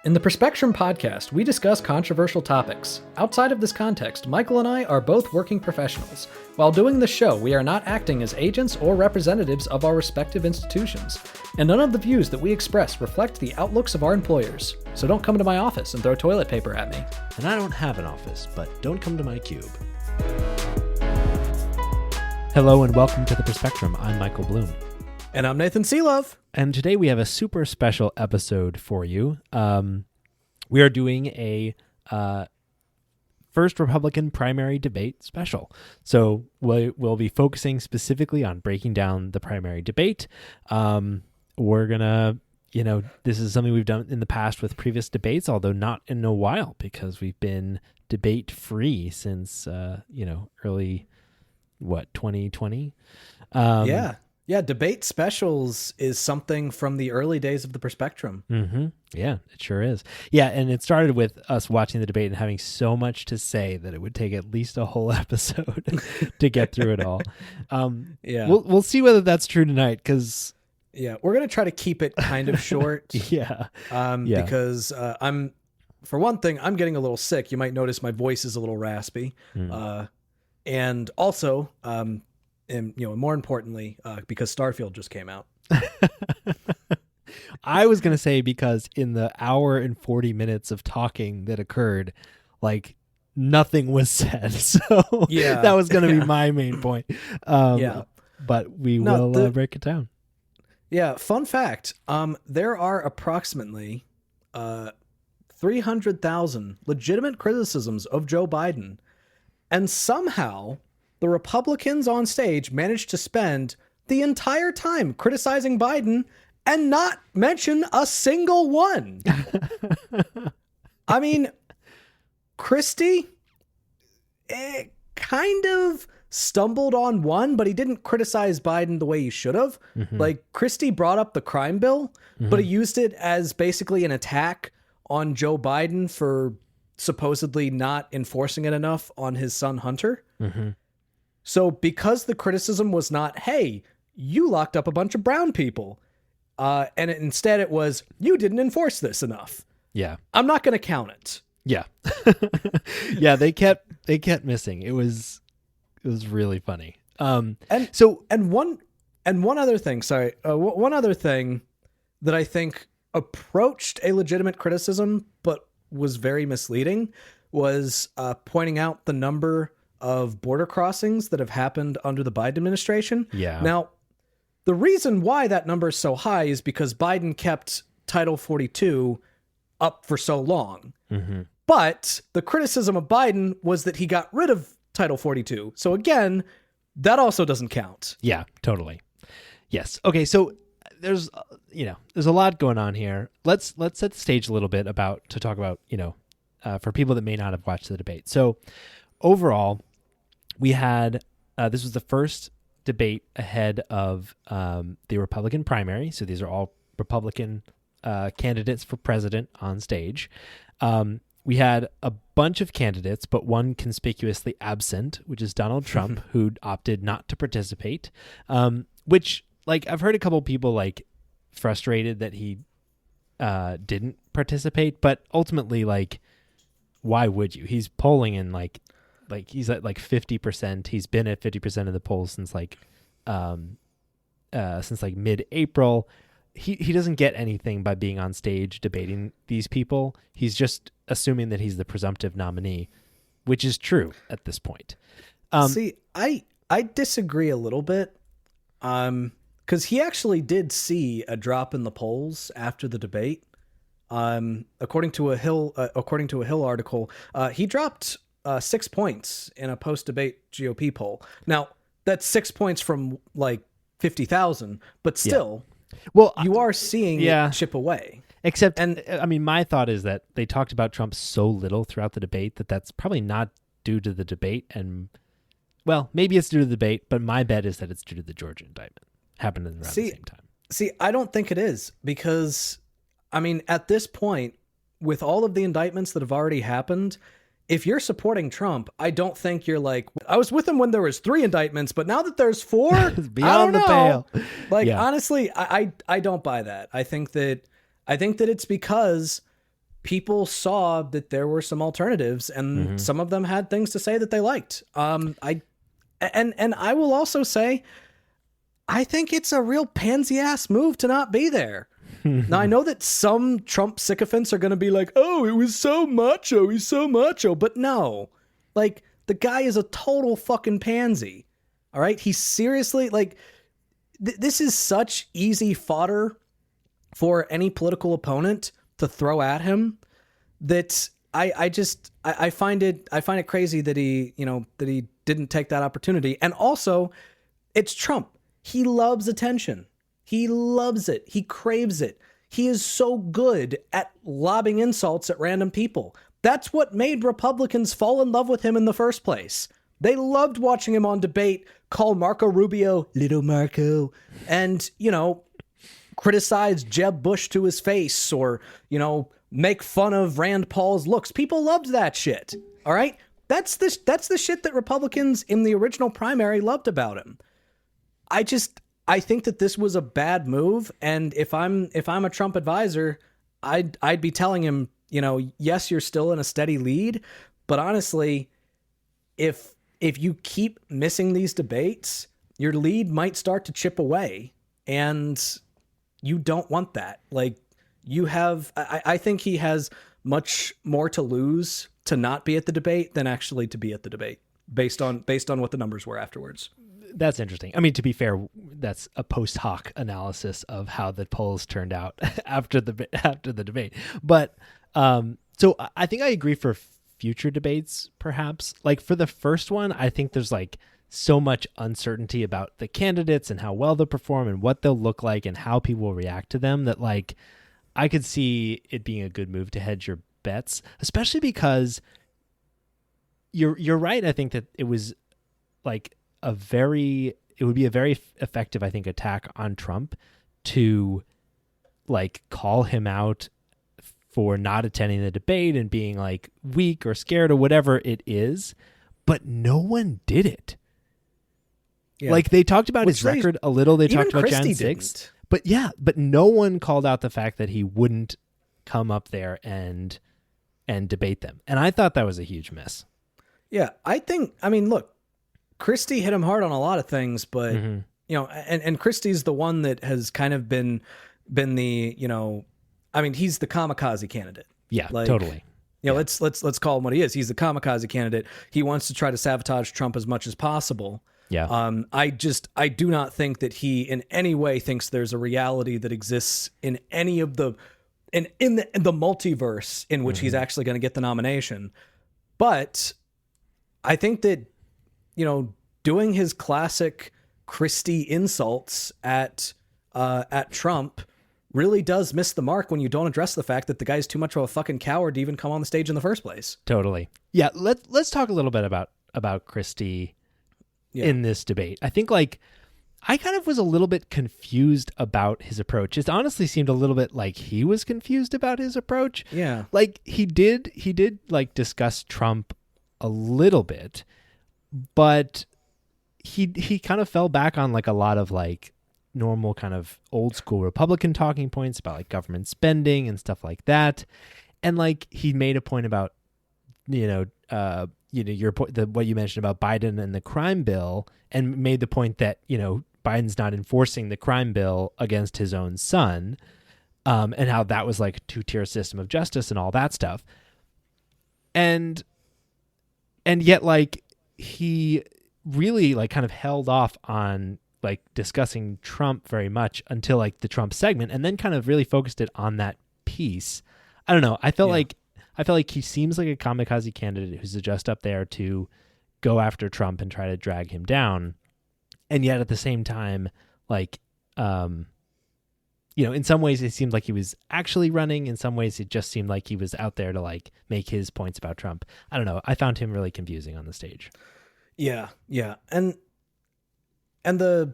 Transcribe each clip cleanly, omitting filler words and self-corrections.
In the Perspectrum podcast, we discuss controversial topics. Outside of this context, Michael and I are both working professionals. While doing this show, we are not acting as agents or representatives of our respective institutions, and none of the views that we express reflect the outlooks of our employers. So don't come to my office and throw toilet paper at me. And I don't have an office, but don't come to my cube. Hello and welcome to the Perspectrum. I'm Michael Bloom. And I'm Nathan Seelove. And today we have a super special episode for you. We are doing a first Republican primary debate special. So we'll be focusing specifically on breaking down the primary debate. We're going to, this is something we've done in the past with previous debates, although not in a while because we've been debate free since, early, 2020? Yeah, debate specials is something from the early days of the Perspectrum. Mm-hmm. Yeah, it sure is. Yeah, and it started with us watching the debate and having so much to say that it would take at least a whole episode to get through it all. We'll see whether that's true tonight because... Yeah, we're going to try to keep it kind of short. Because for one thing, I'm getting a little sick. You might notice my voice is a little raspy. And also... and more importantly, because Starfield just came out. I was going to say because in the hour and 40 minutes of talking that occurred, nothing was said. So that was going to be my main point. But we will break it down. Yeah. Fun fact. There are approximately 300,000 legitimate criticisms of Joe Biden. And somehow the Republicans on stage managed to spend the entire time criticizing Biden and not mention a single one. I mean, Christie kind of stumbled on one, but he didn't criticize Biden the way he should have. Mm-hmm. Christie brought up the crime bill, but he used it as basically an attack on Joe Biden for supposedly not enforcing it enough on his son Hunter. Mm-hmm. So because the criticism was not, hey, you locked up a bunch of brown people, and instead it was, you didn't enforce this enough. Yeah. I'm not going to count it. Yeah. Yeah, they kept missing. It was really funny. One other thing that I think approached a legitimate criticism but was very misleading was pointing out the number of border crossings that have happened under the Biden administration. Yeah. Now, the reason why that number is so high is because Biden kept Title 42 up for so long. Mm-hmm. But the criticism of Biden was that he got rid of Title 42. So again, that also doesn't count. Yeah, totally. Yes. Okay. So there's a lot going on here. Let's set the stage a little bit to talk about, for people that may not have watched the debate. So overall, we had, this was the first debate ahead of the Republican primary. So these are all Republican candidates for president on stage. We had a bunch of candidates, but one conspicuously absent, which is Donald Trump, who opted not to participate, which I've heard a couple people frustrated that he didn't participate, but ultimately, why would you? He's polling in he's at 50%. He's been at 50% of the polls since mid-April. He doesn't get anything by being on stage debating these people. He's just assuming that he's the presumptive nominee, which is true at this point. See, I disagree a little bit. Because he actually did see a drop in the polls after the debate. According to a Hill article, he dropped 6 points in a post-debate GOP poll. Now, that's 6 points from 50,000, but still, you are seeing it chip away. Except, my thought is that they talked about Trump so little throughout the debate that's probably not due to the debate. And, maybe it's due to the debate, but my bet is that it's due to the Georgia indictment. Happened around the same time. See, I don't think it is because, at this point, with all of the indictments that have already happened, if you're supporting Trump, I don't think you're I was with him when there was 3 indictments, but now that there's 4, beyond the pale. Honestly, I don't buy that. I think that it's because people saw that there were some alternatives, and some of them had things to say that they liked. I will also say, I think it's a real pansy ass move to not be there. Now, I know that some Trump sycophants are going to be like, oh, it was so macho. He's so macho. But no, like, the guy is a total fucking pansy. All right. He's seriously like, this is such easy fodder for any political opponent to throw at him that I find it crazy that he didn't take that opportunity. And also, it's Trump. He loves attention. He loves it. He craves it. He is so good at lobbing insults at random people. That's what made Republicans fall in love with him in the first place. They loved watching him on debate, call Marco Rubio Little Marco, and, criticize Jeb Bush to his face, or, make fun of Rand Paul's looks. People loved that shit. All right? That's the shit that Republicans in the original primary loved about him. I think that this was a bad move, and if I'm a Trump advisor, I'd be telling him, yes, you're still in a steady lead, but honestly, if you keep missing these debates, your lead might start to chip away, and you don't want that. Like, I think he has much more to lose to not be at the debate than actually to be at the debate, based on what the numbers were afterwards. That's interesting. I mean, to be fair, that's a post hoc analysis of how the polls turned out after the debate. But so I think I agree for future debates, perhaps. Like, for the first one, I think there's like so much uncertainty about the candidates and how well they'll perform and what they'll look like and how people will react to them, that like I could see it being a good move to hedge your bets, especially because you're right. I think that it was like it would be a very effective, I think, attack on Trump to like call him out for not attending the debate and being like weak or scared or whatever it is. But no one did it. Yeah. Like, they talked about his record a little. They talked about Jan 6. But no one called out the fact that he wouldn't come up there and debate them. And I thought that was a huge miss. Yeah, look, Christie hit him hard on a lot of things, but and Christie's the one that has kind of been the, he's the kamikaze candidate. Yeah, like, totally. Let's call him what he is. He's the kamikaze candidate. He wants to try to sabotage Trump as much as possible. Yeah. I do not think that he in any way thinks there's a reality that exists in any of the in the multiverse in which he's actually going to get the nomination. But I think that, doing his classic Christie insults at Trump really does miss the mark when you don't address the fact that the guy's too much of a fucking coward to even come on the stage in the first place. Totally. Yeah. Let's talk a little bit about Christie in this debate. I think like I kind of was a little bit confused about his approach. It honestly seemed a little bit like he was confused about his approach. Yeah. Like he did like discuss Trump a little bit, but he kind of fell back on like a lot of like normal kind of old school Republican talking points about like government spending and stuff like that. And like he made a point about, your point, what you mentioned about Biden and the crime bill, and made the point that, Biden's not enforcing the crime bill against his own son, and how that was like a two-tier system of justice and all that stuff. And yet like he really like kind of held off on like discussing Trump very much until like the Trump segment, and then kind of really focused it on that piece. I don't know. I felt like he seems like a kamikaze candidate who's just up there to go after Trump and try to drag him down. And yet at the same time, like, in some ways it seemed like he was actually running. In some ways it just seemed like he was out there to like make his points about Trump. I don't know. I found him really confusing on the stage. Yeah. Yeah. And the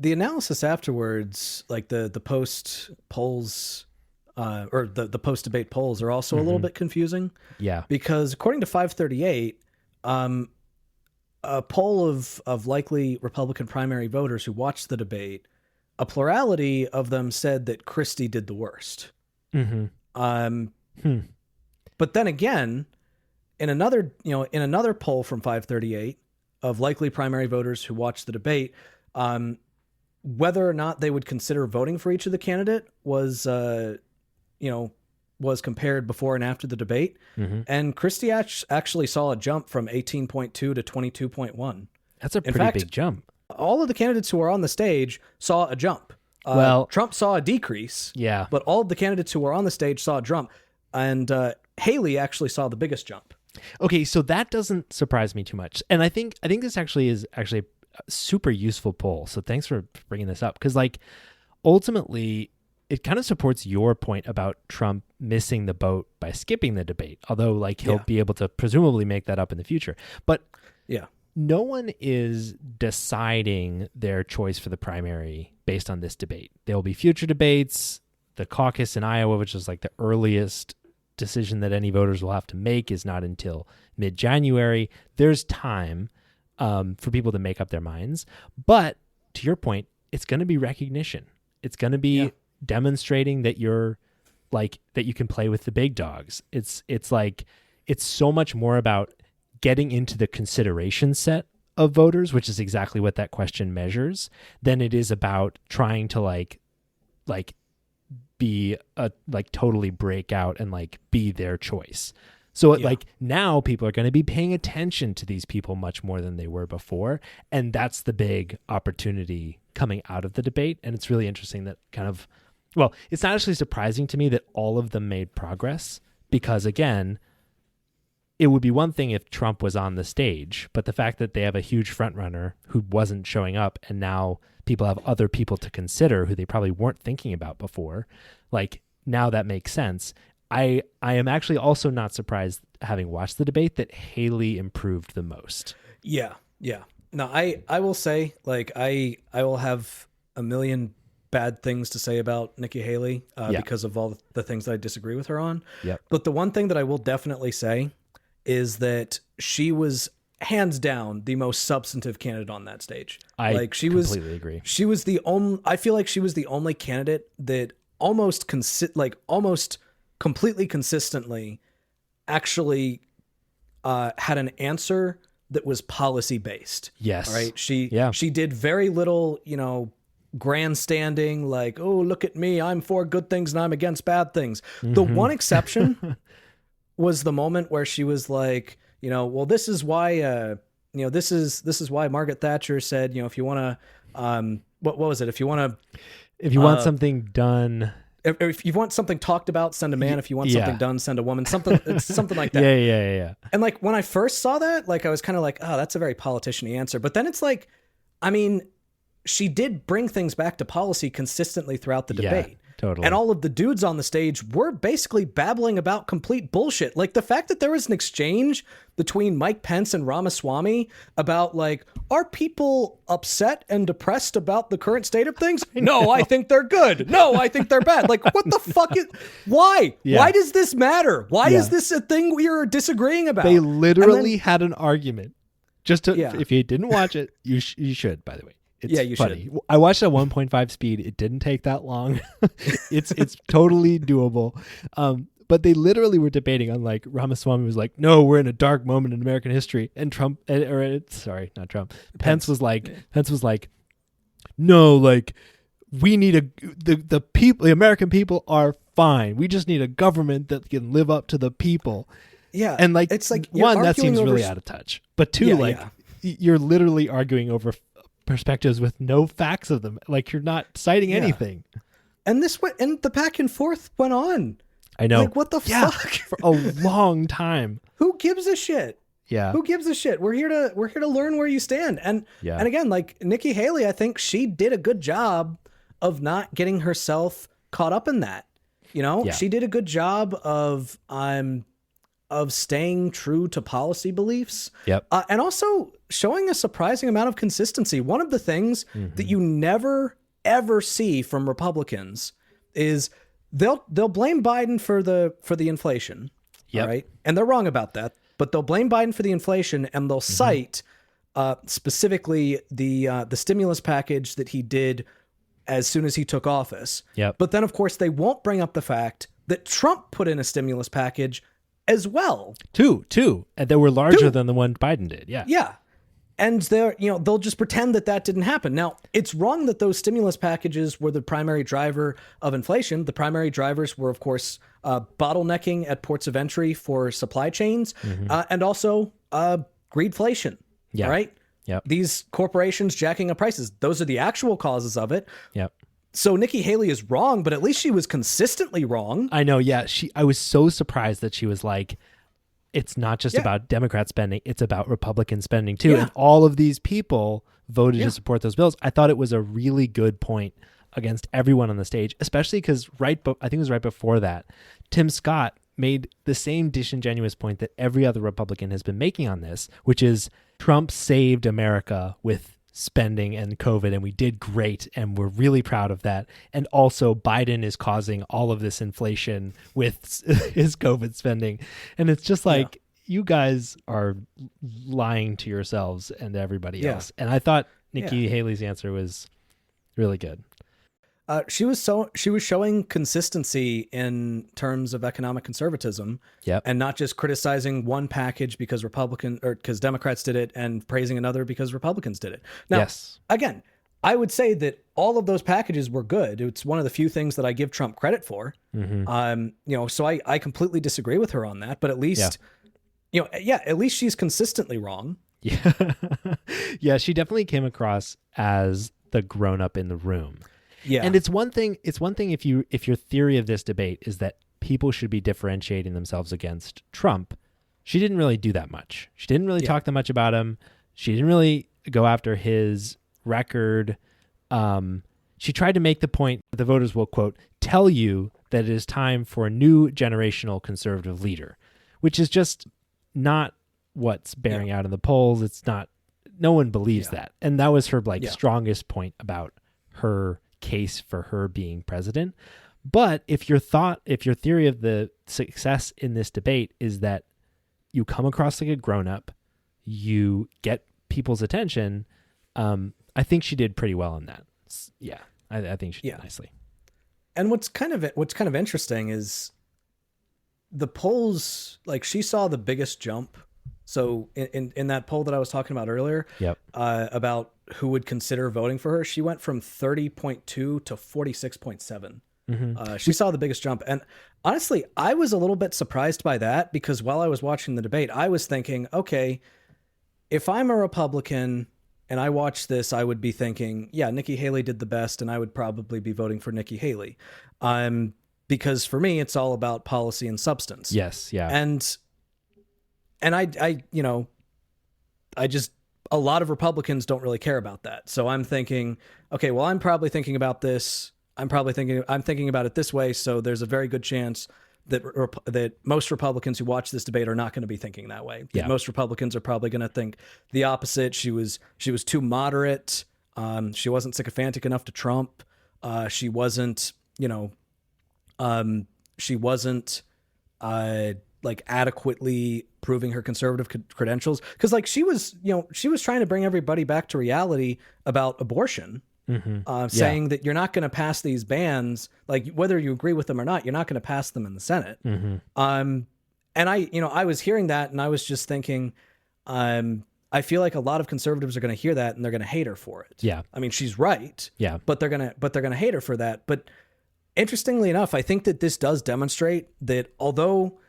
analysis afterwards, like the post polls, or the post debate polls are also a little bit confusing. Yeah. Because according to 538, a poll of likely Republican primary voters who watched the debate, a plurality of them said that Christie did the worst. But then again, in another poll from 538 of likely primary voters who watched the debate, whether or not they would consider voting for each of the candidate was compared before and after the debate. And Christie actually saw a jump from 18.2 to 22.1. That's a pretty big jump. All of the candidates who were on the stage saw a jump. Trump saw a decrease. Yeah. But all of the candidates who were on the stage saw a jump. And Haley actually saw the biggest jump. Okay, so that doesn't surprise me too much. And I think this actually is a super useful poll. So thanks for bringing this up, because like ultimately it kind of supports your point about Trump missing the boat by skipping the debate, although like he'll be able to presumably make that up in the future. But yeah, no one is deciding their choice for the primary based on this debate. There will be future debates. The caucus in Iowa, which is like the earliest decision that any voters will have to make, is not until mid-January. There's time for people to make up their minds. But to your point, it's going to be recognition. It's going to be demonstrating that you're like, that you can play with the big dogs. It's like, it's so much more about getting into the consideration set of voters, which is exactly what that question measures, than it is about trying to like be totally break out and like be their choice. So like now people are going to be paying attention to these people much more than they were before. And that's the big opportunity coming out of the debate. And it's really interesting that it's not actually surprising to me that all of them made progress, because again, it would be one thing if Trump was on the stage, but the fact that they have a huge front runner who wasn't showing up, and now people have other people to consider who they probably weren't thinking about before, like now that makes sense. I am actually also not surprised, having watched the debate, that Haley improved the most. Yeah. No, I will say, like, I will have a million bad things to say about Nikki Haley because of all the things that I disagree with her on. Yep. But the one thing that I will definitely say is that she was hands down the most substantive candidate on that stage. I completely agree. She was the only. I feel like she was the only candidate that almost completely consistently actually had an answer that was policy based. Yes. All right. She did very little, grandstanding, like, oh, look at me, I'm for good things and I'm against bad things. Mm-hmm. The one exception was the moment where she was like, well, this is why, this is why Margaret Thatcher said, if you want to, what was it? If you want something done, if you want something talked about, send a man. If you want something done, send a woman. Something like that. Yeah. And like when I first saw that, like I was kind of like, oh, that's a very politician-y answer. But then it's like, I mean, she did bring things back to policy consistently throughout the debate. Yeah, totally. And all of the dudes on the stage were basically babbling about complete bullshit. Like the fact that there was an exchange between Mike Pence and Ramaswamy about like, are people upset and depressed about the current state of things? No, I think they're good. No, I think they're bad. Like, what the fuck why? Yeah. Why does this matter? Why is this a thing we are disagreeing about? They literally had an argument. Just to, if you didn't watch it, you should, by the way. It's you funny. should. I watched at 1.5 speed. It didn't take that long. It's totally doable. But they literally were debating on like, Ramaswamy was like, no, we're in a dark moment in American history. And Pence was like, no, like we need the people, the American people are fine. We just need a government that can live up to the people. Yeah. And like, it's like, one, that seems really out of touch. But two, you're literally arguing over perspectives with no facts of them. Like you're not citing anything. And the back and forth went on. I know. Like what the fuck? For a long time. Who gives a shit? Yeah. Who gives a shit? We're here to learn where you stand. And again, like Nikki Haley, I think she did a good job of not getting herself caught up in that. She did a good job of staying true to policy beliefs. Yep. And also showing a surprising amount of consistency. One of the things that you never, ever see from Republicans is they'll blame Biden for the inflation. Yep. All right. And they're wrong about that, but they'll blame Biden for the inflation and they'll cite specifically the stimulus package that he did as soon as he took office. Yep. But then of course they won't bring up the fact that Trump put in a stimulus package as well. Two, and they were larger than the one Biden did. Yeah. Yeah. And they'll just pretend that didn't happen. Now, it's wrong that those stimulus packages were the primary driver of inflation. The primary drivers were, of course, bottlenecking at ports of entry for supply chains, and also greedflation. Yeah. Right? Yep. These corporations jacking up prices. Those are the actual causes of it. Yep. So Nikki Haley is wrong, but at least she was consistently wrong. I know. Yeah. I was so surprised that she was like, it's not just about Democrat spending, it's about Republican spending too. And all of these people voted to support those bills. I thought it was a really good point against everyone on the stage, especially because I think it was right before that, Tim Scott made the same disingenuous point that every other Republican has been making on this, which is Trump saved America with spending and COVID, and we did great, and we're really proud of that. And also Biden is causing all of this inflation with his COVID spending. And it's just like, you guys are lying to yourselves and everybody else. And I thought Nikki Haley's answer was really good. She was showing consistency in terms of economic conservatism, and not just criticizing one package because Democrats did it and praising another because Republicans did it. Now, again, I would say that all of those packages were good. It's one of the few things that I give Trump credit for. So I completely disagree with her on that, but at least, at least she's consistently wrong. Yeah, she definitely came across as the grown up in the room. Yeah. And it's one thing if your theory of this debate is that people should be differentiating themselves against Trump. She didn't really do that much. She didn't really talk that much about him. She didn't really go after his record. She tried to make the point that the voters will, quote, tell you that it is time for a new generational conservative leader, which is just not what's bearing out in the polls. It's not, no one believes that. And that was her strongest point about her case for her being president. But if your theory of the success in this debate is that you come across like a grown-up, you get people's attention, I think she did pretty well in that. Yeah, I think she did nicely. And what's kind of interesting is the polls, like she saw the biggest jump. So in that poll that I was talking about earlier, about who would consider voting for her, she went from 30.2 to 46.7. She saw the biggest jump. And honestly, I was a little bit surprised by that, because while I was watching the debate, I was thinking, okay, if I'm a Republican and I watch this, I would be thinking, yeah, Nikki Haley did the best, and I would probably be voting for Nikki Haley. Because for me, it's all about policy and substance. Yes. Yeah. And I just, a lot of Republicans don't really care about that. So I'm thinking, okay, well, I'm probably thinking about this. I'm thinking about it this way. So there's a very good chance that most Republicans who watch this debate are not going to be thinking that way. Yeah. Most Republicans are probably going to think the opposite. She was too moderate. She wasn't sycophantic enough to Trump. She wasn't adequately proving her conservative credentials, because she was trying to bring everybody back to reality about abortion, saying that you're not going to pass these bans, like whether you agree with them or not, you're not going to pass them in the Senate. And I was hearing that, and I was just thinking, I feel like a lot of conservatives are going to hear that and they're going to hate her for it. Yeah, I mean, she's right. Yeah, but they're gonna hate her for that. But interestingly enough, I think that this does demonstrate that although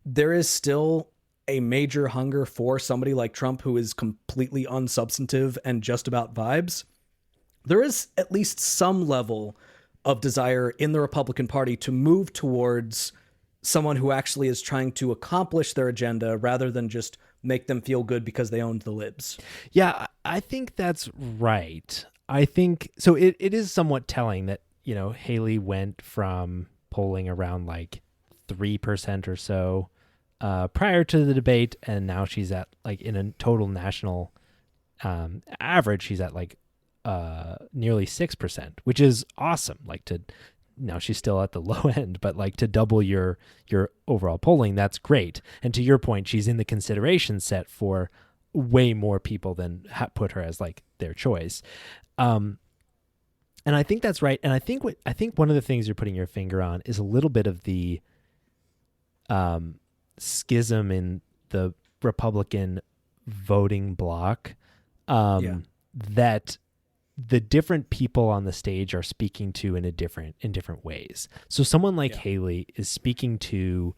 there is still a major hunger for somebody like Trump, who is completely unsubstantive and just about vibes, there is at least some level of desire in the Republican Party to move towards someone who actually is trying to accomplish their agenda rather than just make them feel good because they owned the libs. Yeah, I think that's right. I think so. It is somewhat telling that, Haley went from polling around 3% or so prior to the debate, and now she's at in a total national average, she's at nearly 6%, which is awesome. Now she's still at the low end, but to double your overall polling, that's great. And to your point, she's in the consideration set for way more people than put her as their choice. And I think that's right. And I think one of the things you're putting your finger on is a little bit of the schism in the Republican voting bloc that the different people on the stage are speaking to in different ways. So someone like Haley is speaking to,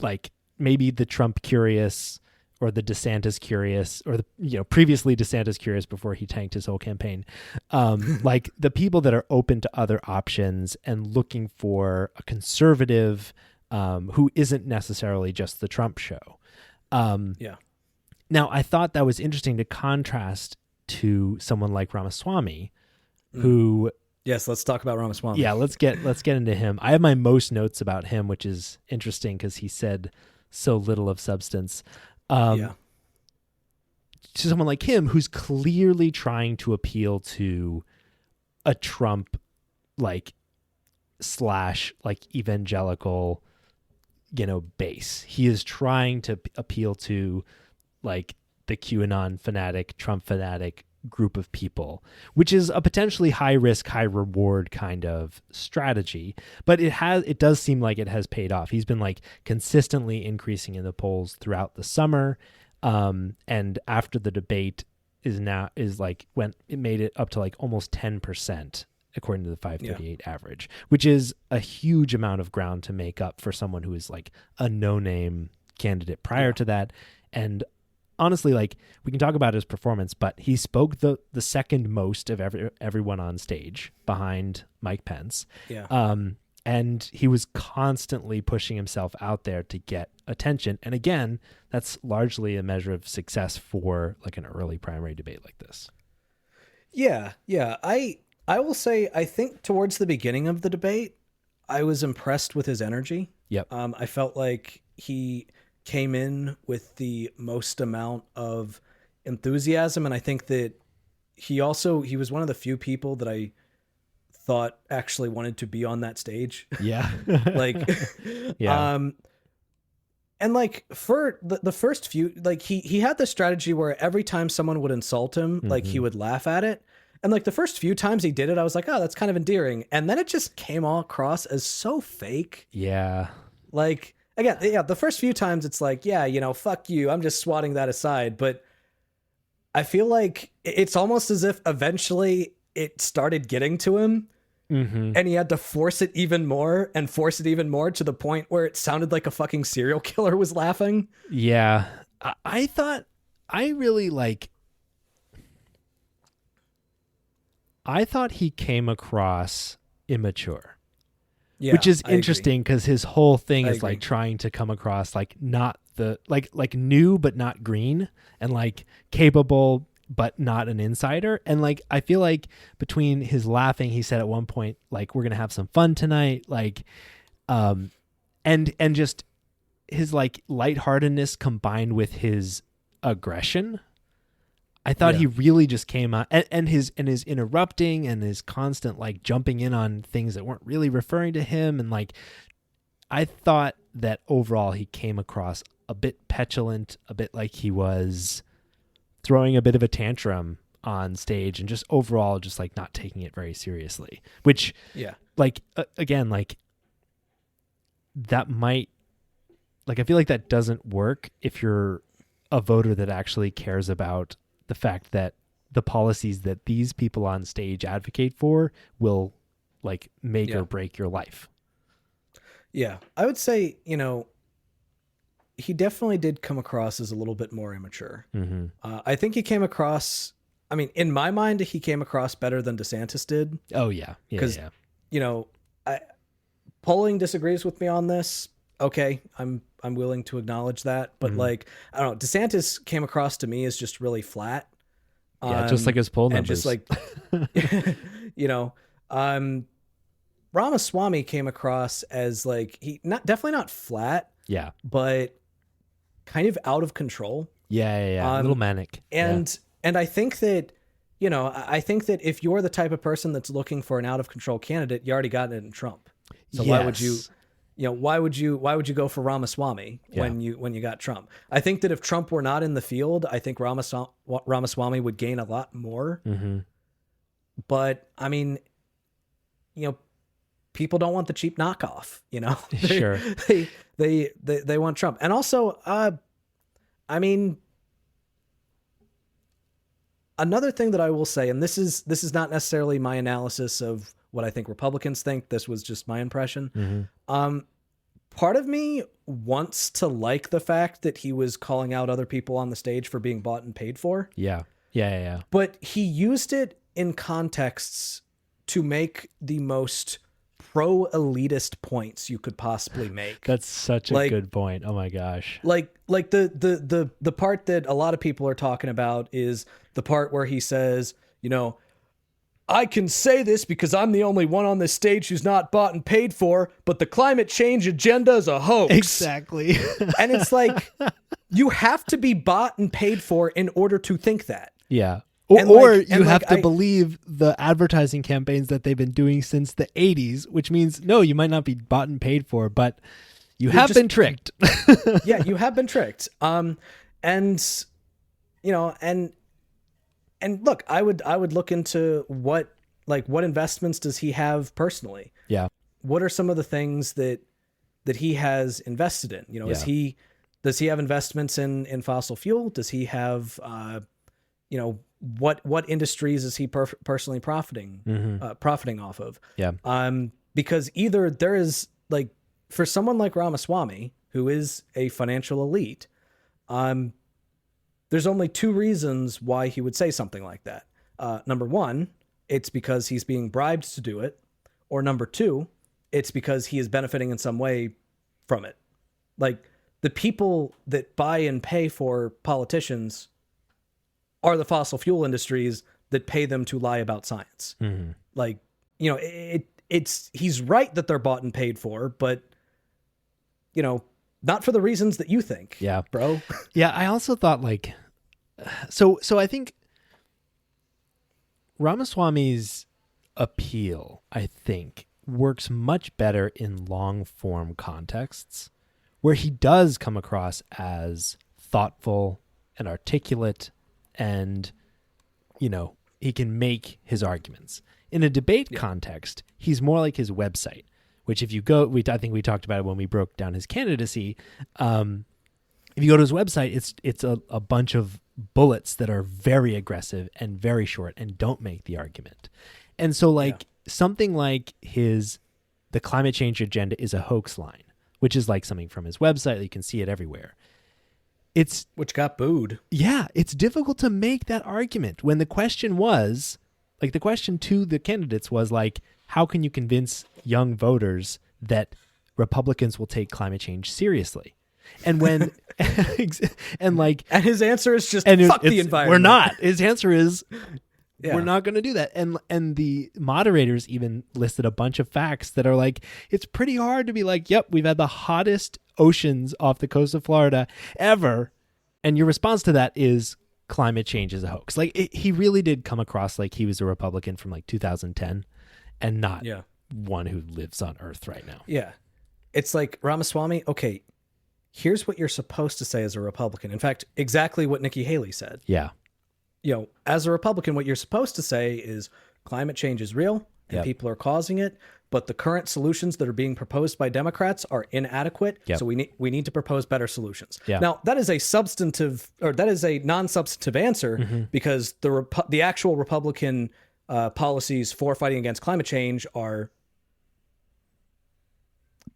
like maybe the Trump curious or the DeSantis curious or the, previously DeSantis curious before he tanked his whole campaign. Like the people that are open to other options and looking for a conservative who isn't necessarily just the Trump show. Now, I thought that was interesting to contrast to someone like Ramaswamy, who... Yes, let's talk about Ramaswamy. Yeah, let's get into him. I have my most notes about him, which is interesting because he said so little of substance. To someone like him, who's clearly trying to appeal to a Trump / evangelical, base. He is trying to appeal to like the QAnon fanatic, Trump fanatic group of people, which is a potentially high risk, high reward kind of strategy. But it does seem like it has paid off. He's been like consistently increasing in the polls throughout the summer. And after the debate it made it up to like almost 10%, according to the 538 average, which is a huge amount of ground to make up for someone who is like a no-name candidate prior to that. And honestly, like we can talk about his performance, but he spoke the second most of everyone on stage behind Mike Pence. And he was constantly pushing himself out there to get attention. And again, that's largely a measure of success for like an early primary debate like this. Yeah. I will say, I think towards the beginning of the debate, I was impressed with his energy. I felt like he came in with the most amount of enthusiasm. And I think that he was one of the few people that I thought actually wanted to be on that stage. And like for the first few, like he had this strategy where every time someone would insult him, like he would laugh at it. And like the first few times he did it, I was like, oh, that's kind of endearing. And then it just came all across as so fake. Like, again, the first few times it's like, fuck you, I'm just swatting that aside. But I feel like it's almost as if eventually it started getting to him and he had to force it even more to the point where it sounded like a fucking serial killer was laughing. I thought he came across immature. Which is interesting because his whole thing is like trying to come across like not the like new but not green, and like capable but not an insider. And like I feel like between his laughing, he said at one point like, we're gonna have some fun tonight, like and just his like lightheartedness combined with his aggression. I thought he really just came out and his interrupting and his constant like jumping in on things that weren't really referring to him. And like, I thought that overall he came across a bit petulant, a bit like he was throwing a bit of a tantrum on stage and just overall just like not taking it very seriously, which like, again, like that might, like, I feel like that doesn't work if you're a voter that actually cares about the fact that the policies that these people on stage advocate for will like make or break your life. I would say, he definitely did come across as a little bit more immature. I think he came across, I mean, in my mind, he came across better than DeSantis did. Because, polling disagrees with me on this. Okay, I'm willing to acknowledge that, but like, I don't know, DeSantis came across to me as just really flat. Just like his poll numbers. And just like, Ramaswamy came across as like, definitely not flat. But kind of out of control. A little manic. And I think that, I think that if you're the type of person that's looking for an out of control candidate, you already got it in Trump. So why would you? Why would you go for Ramaswamy when you got Trump? I think that if Trump were not in the field, I think Ramaswamy would gain a lot more. But I mean, people don't want the cheap knockoff, you know. Sure. They want Trump. And also, I mean, another thing that I will say, and this is not necessarily my analysis of what I think Republicans think. This was just my impression. Part of me wants to like the fact that he was calling out other people on the stage for being bought and paid for. Yeah. But he used it in contexts to make the most pro-elitist points you could possibly make. That's such a good point. Oh my gosh. Like the part that a lot of people are talking about is the part where he says, you know, I can say this because I'm the only one on this stage who's not bought and paid for, but the climate change agenda is a hoax. Exactly. And it's like, you have to be bought and paid for in order to think that. Yeah. And Or like- you and have like to I- believe the advertising campaigns that they've been doing since the 80s, which means, no, you might not be bought and paid for, but you have just- been tricked. Yeah, you have been tricked. And you know, and look, I would look into what investments does he have personally? Yeah. What are some of the things that he has invested in? You know, Yeah. does he have investments in fossil fuel? Does he have you know, what industries is he personally profiting off of? Yeah. Because either there is, like, for someone like Ramaswamy, who is a financial elite, there's only two reasons why he would say something like that. Number one, it's because he's being bribed to do it. Or number two, it's because he is benefiting in some way from it. Like, the people that buy and pay for politicians are the fossil fuel industries that pay them to lie about science. Like, you know, it's he's right that they're bought and paid for, but, you know, not for the reasons that you think. Yeah. Bro. Yeah, I also thought, like, so I think Ramaswamy's appeal, I think, works much better in long form contexts where he does come across as thoughtful and articulate, and, you know, he can make his arguments. In a debate context, he's more like his website, which if you go, I think we talked about it when we broke down his candidacy. If you go to his website, it's a bunch of bullets that are very aggressive and very short and don't make the argument. And so, like, something like the climate change agenda is a hoax line, which is like something from his website. You can see it everywhere. Which got booed. Yeah, it's difficult to make that argument when the question was, like, the question to the candidates was, like, how can you convince young voters that Republicans will take climate change seriously? And when, and his answer is just, and fuck the environment. We're not. His answer is, Yeah. we're not going to do that. And the moderators even listed a bunch of facts that are like, it's pretty hard to be like, yep, we've had the hottest oceans off the coast of Florida ever. And your response to that is climate change is a hoax. Like, he really did come across like he was a Republican from like 2010 and not one who lives on Earth right now. Yeah. It's like, Ramaswamy, okay, here's what you're supposed to say as a Republican. In fact, exactly what Nikki Haley said. Yeah. You know, as a Republican, what you're supposed to say is climate change is real and people are causing it, but the current solutions that are being proposed by Democrats are inadequate. So we need to propose better solutions. Now, that is a non-substantive answer because the actual Republican policies for fighting against climate change are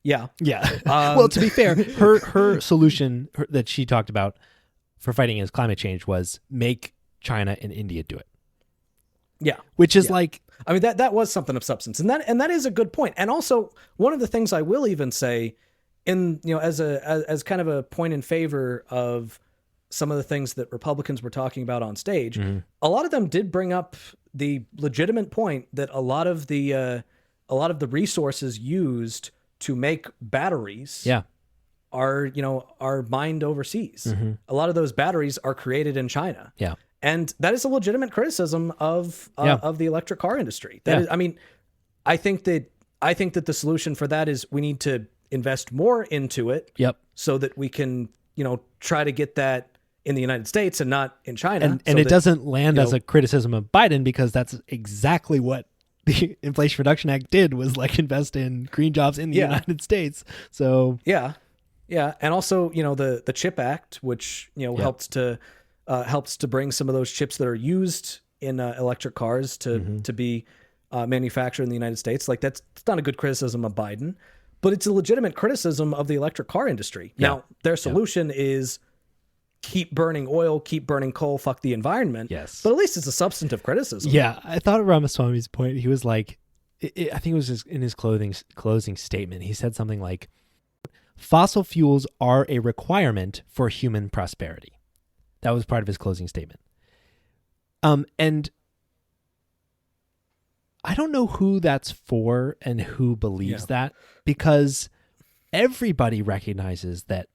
Well, to be fair, her solution that she talked about for fighting against climate change was make China and India do it. Yeah. Which is like, I mean, that was something of substance, and that is a good point. And also, one of the things I will even say, as kind of a point in favor of some of the things that Republicans were talking about on stage, a lot of them did bring up the legitimate point that a lot of the resources used to make batteries are mined overseas. A lot of those batteries are created in China. Yeah. And that is a legitimate criticism of the electric car industry. That is, I mean, I think that the solution for that is we need to invest more into it. So that we can, try to get that in the United States and not in China. And it doesn't land as a criticism of Biden because that's exactly what the Inflation Reduction Act did was like invest in green jobs in the United States. So yeah, and also the CHIP Act, which helps to bring some of those chips that are used in electric cars to be manufactured in the United States. Like it's not a good criticism of Biden, but it's a legitimate criticism of the electric car industry. Yeah. Now, their solution is keep burning oil, keep burning coal, fuck the environment. Yes. But at least it's a substantive criticism. I thought Ramaswamy's point, he was like, I think it was in his closing statement, he said something like, fossil fuels are a requirement for human prosperity. That was part of his closing statement. And I don't know who that's for and who believes that, because everybody recognizes that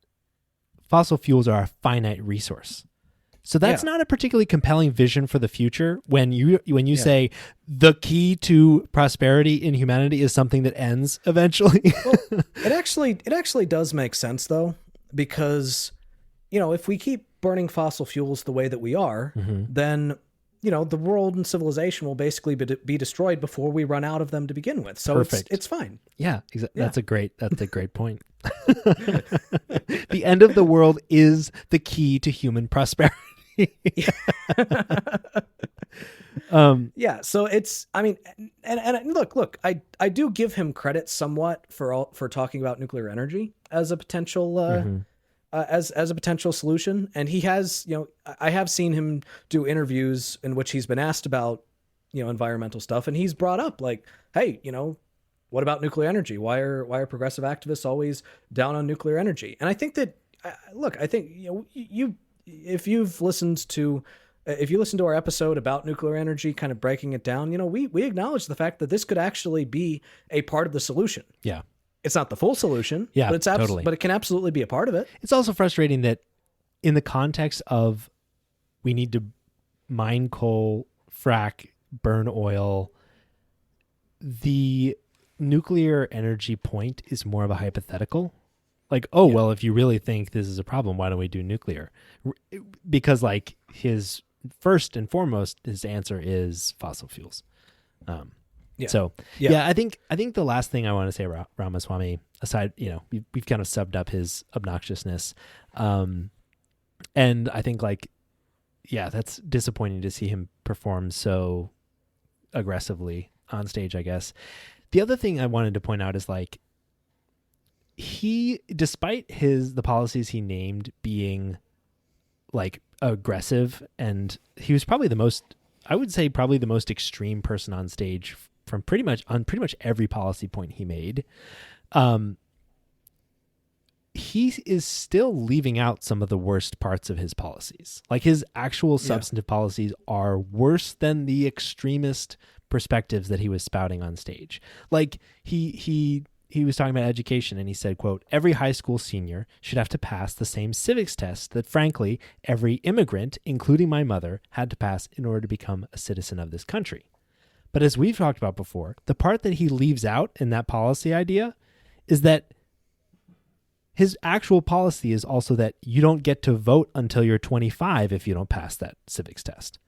fossil fuels are a finite resource. So that's not a particularly compelling vision for the future when you say the key to prosperity in humanity is something that ends eventually. Well, it actually does make sense though, because if we keep burning fossil fuels the way that we are, then the world and civilization will basically be destroyed before we run out of them to begin with. So it's fine. Yeah, that's a great point. The end of the world is the key to human prosperity. So it's, and look, I do give him credit somewhat for talking about nuclear energy as a potential as a potential solution. And he has, I have seen him do interviews in which he's been asked about, environmental stuff. And he's brought up like, hey, what about nuclear energy? Why are progressive activists always down on nuclear energy? And I think that, I think, if you listen to our episode about nuclear energy, kind of breaking it down, we acknowledge the fact that this could actually be a part of the solution. Yeah. It's not the full solution, but it's totally. but it can absolutely be a part of it. It's also frustrating that in the context of we need to mine coal, frack, burn oil, the nuclear energy point is more of a hypothetical. Like, well, if you really think this is a problem, why don't we do nuclear? Because like his first and foremost, his answer is fossil fuels. So I think the last thing I want to say about Ramaswamy, aside, we've kind of subbed up his obnoxiousness. And I think that's disappointing to see him perform so aggressively on stage, I guess. The other thing I wanted to point out is he, despite the policies he named being aggressive, and he was probably the most extreme person on stage from pretty much every policy point he made. He is still leaving out some of the worst parts of his policies. Like his actual substantive policies are worse than the extremist perspectives that he was spouting on stage. Like he was talking about education, and he said, quote, every high school senior should have to pass the same civics test that, frankly, every immigrant, including my mother, had to pass in order to become a citizen of this country. But as we've talked about before, the part that he leaves out in that policy idea is that his actual policy is also that you don't get to vote until you're 25 if you don't pass that civics test.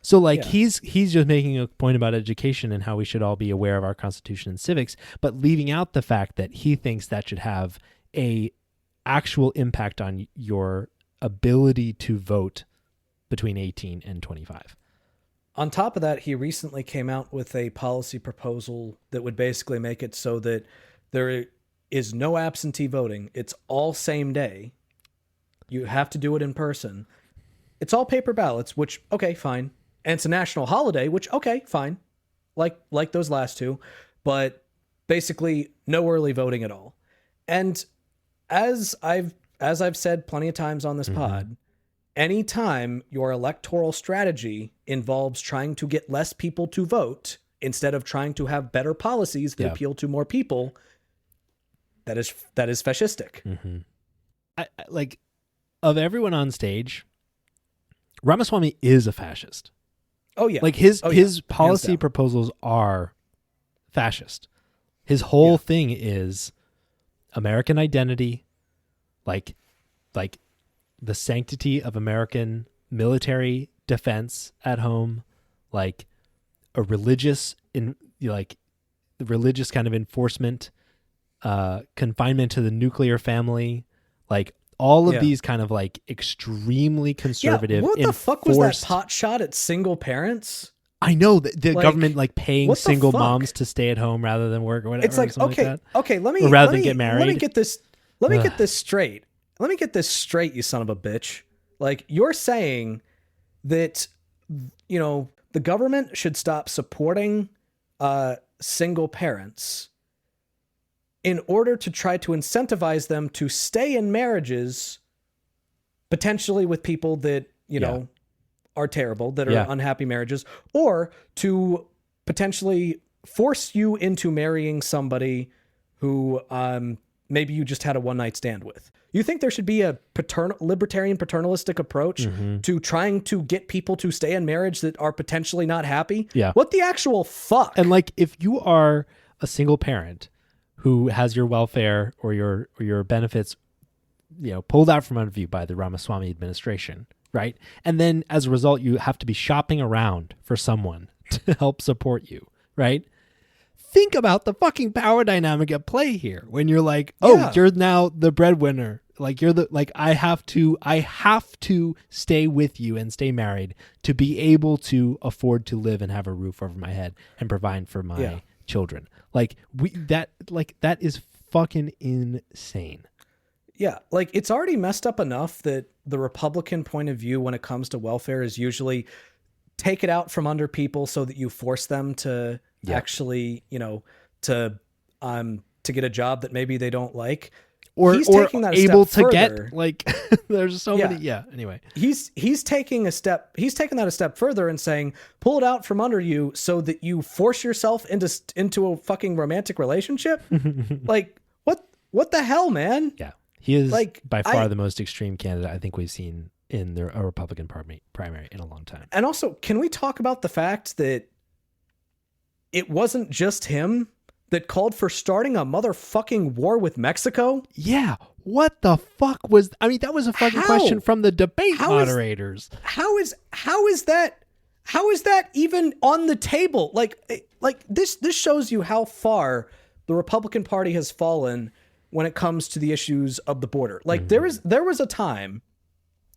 So he's just making a point about education and how we should all be aware of our Constitution and civics, but leaving out the fact that he thinks that should have a actual impact on your ability to vote between 18 and 25. On top of that, he recently came out with a policy proposal that would basically make it so that there is no absentee voting. It's all same day. You have to do it in person. It's all paper ballots, which, okay, fine. And it's a national holiday, which, okay, fine. Like those last two. But basically, no early voting at all. And as I've said plenty of times on this pod, anytime your electoral strategy involves trying to get less people to vote instead of trying to have better policies that appeal to more people, that is fascistic. Of everyone on stage, Ramaswamy is a fascist. Oh yeah. His policy proposals are fascist. His whole thing is American identity, like the sanctity of American military defense at home, like a religious like the religious kind of enforcement, confinement to the nuclear family, like all of these kind of like extremely conservative. What the fuck was that pot shot at single parents? I know the Like, government like paying single fuck? moms to stay at home rather than work or whatever. It's like, okay, let me, or rather let than me, get married. Let me get this. Let me get this straight. Let me get this straight, you son of a bitch. Like, you're saying that, you know, the government should stop supporting single parents in order to try to incentivize them to stay in marriages, potentially with people that, you know, are terrible, that are unhappy marriages, or to potentially force you into marrying somebody who maybe you just had a one-night stand with. You think there should be a libertarian paternalistic approach to trying to get people to stay in marriage that are potentially not happy? Yeah. What the actual fuck? And like, if you are a single parent who has your welfare or your benefits, you know, pulled out from under you by the Ramaswamy administration, right? And then as a result, you have to be shopping around for someone to help support you, right? Think about the fucking power dynamic at play here when you're like, oh, you're now the breadwinner. Like you're I have to stay with you and stay married to be able to afford to live and have a roof over my head and provide for my children. Like that is fucking insane. Yeah, like it's already messed up enough that the Republican point of view when it comes to welfare is usually take it out from under people so that you force them to actually, you know, to get a job that maybe they don't like. Or taking that able to further. Get like there's so many anyway. He's taking that a step further and saying pull it out from under you so that you force yourself into a fucking romantic relationship. Like what the hell, man? Yeah. He is like by far the most extreme candidate I think we've seen in a Republican primary in a long time. And also, can we talk about the fact that it wasn't just him that called for starting a motherfucking war with Mexico? Yeah. What the fuck was... I mean, that was a fucking question from the debate moderators. How is that even on the table? Like this shows you how far the Republican Party has fallen when it comes to the issues of the border. Like there was a time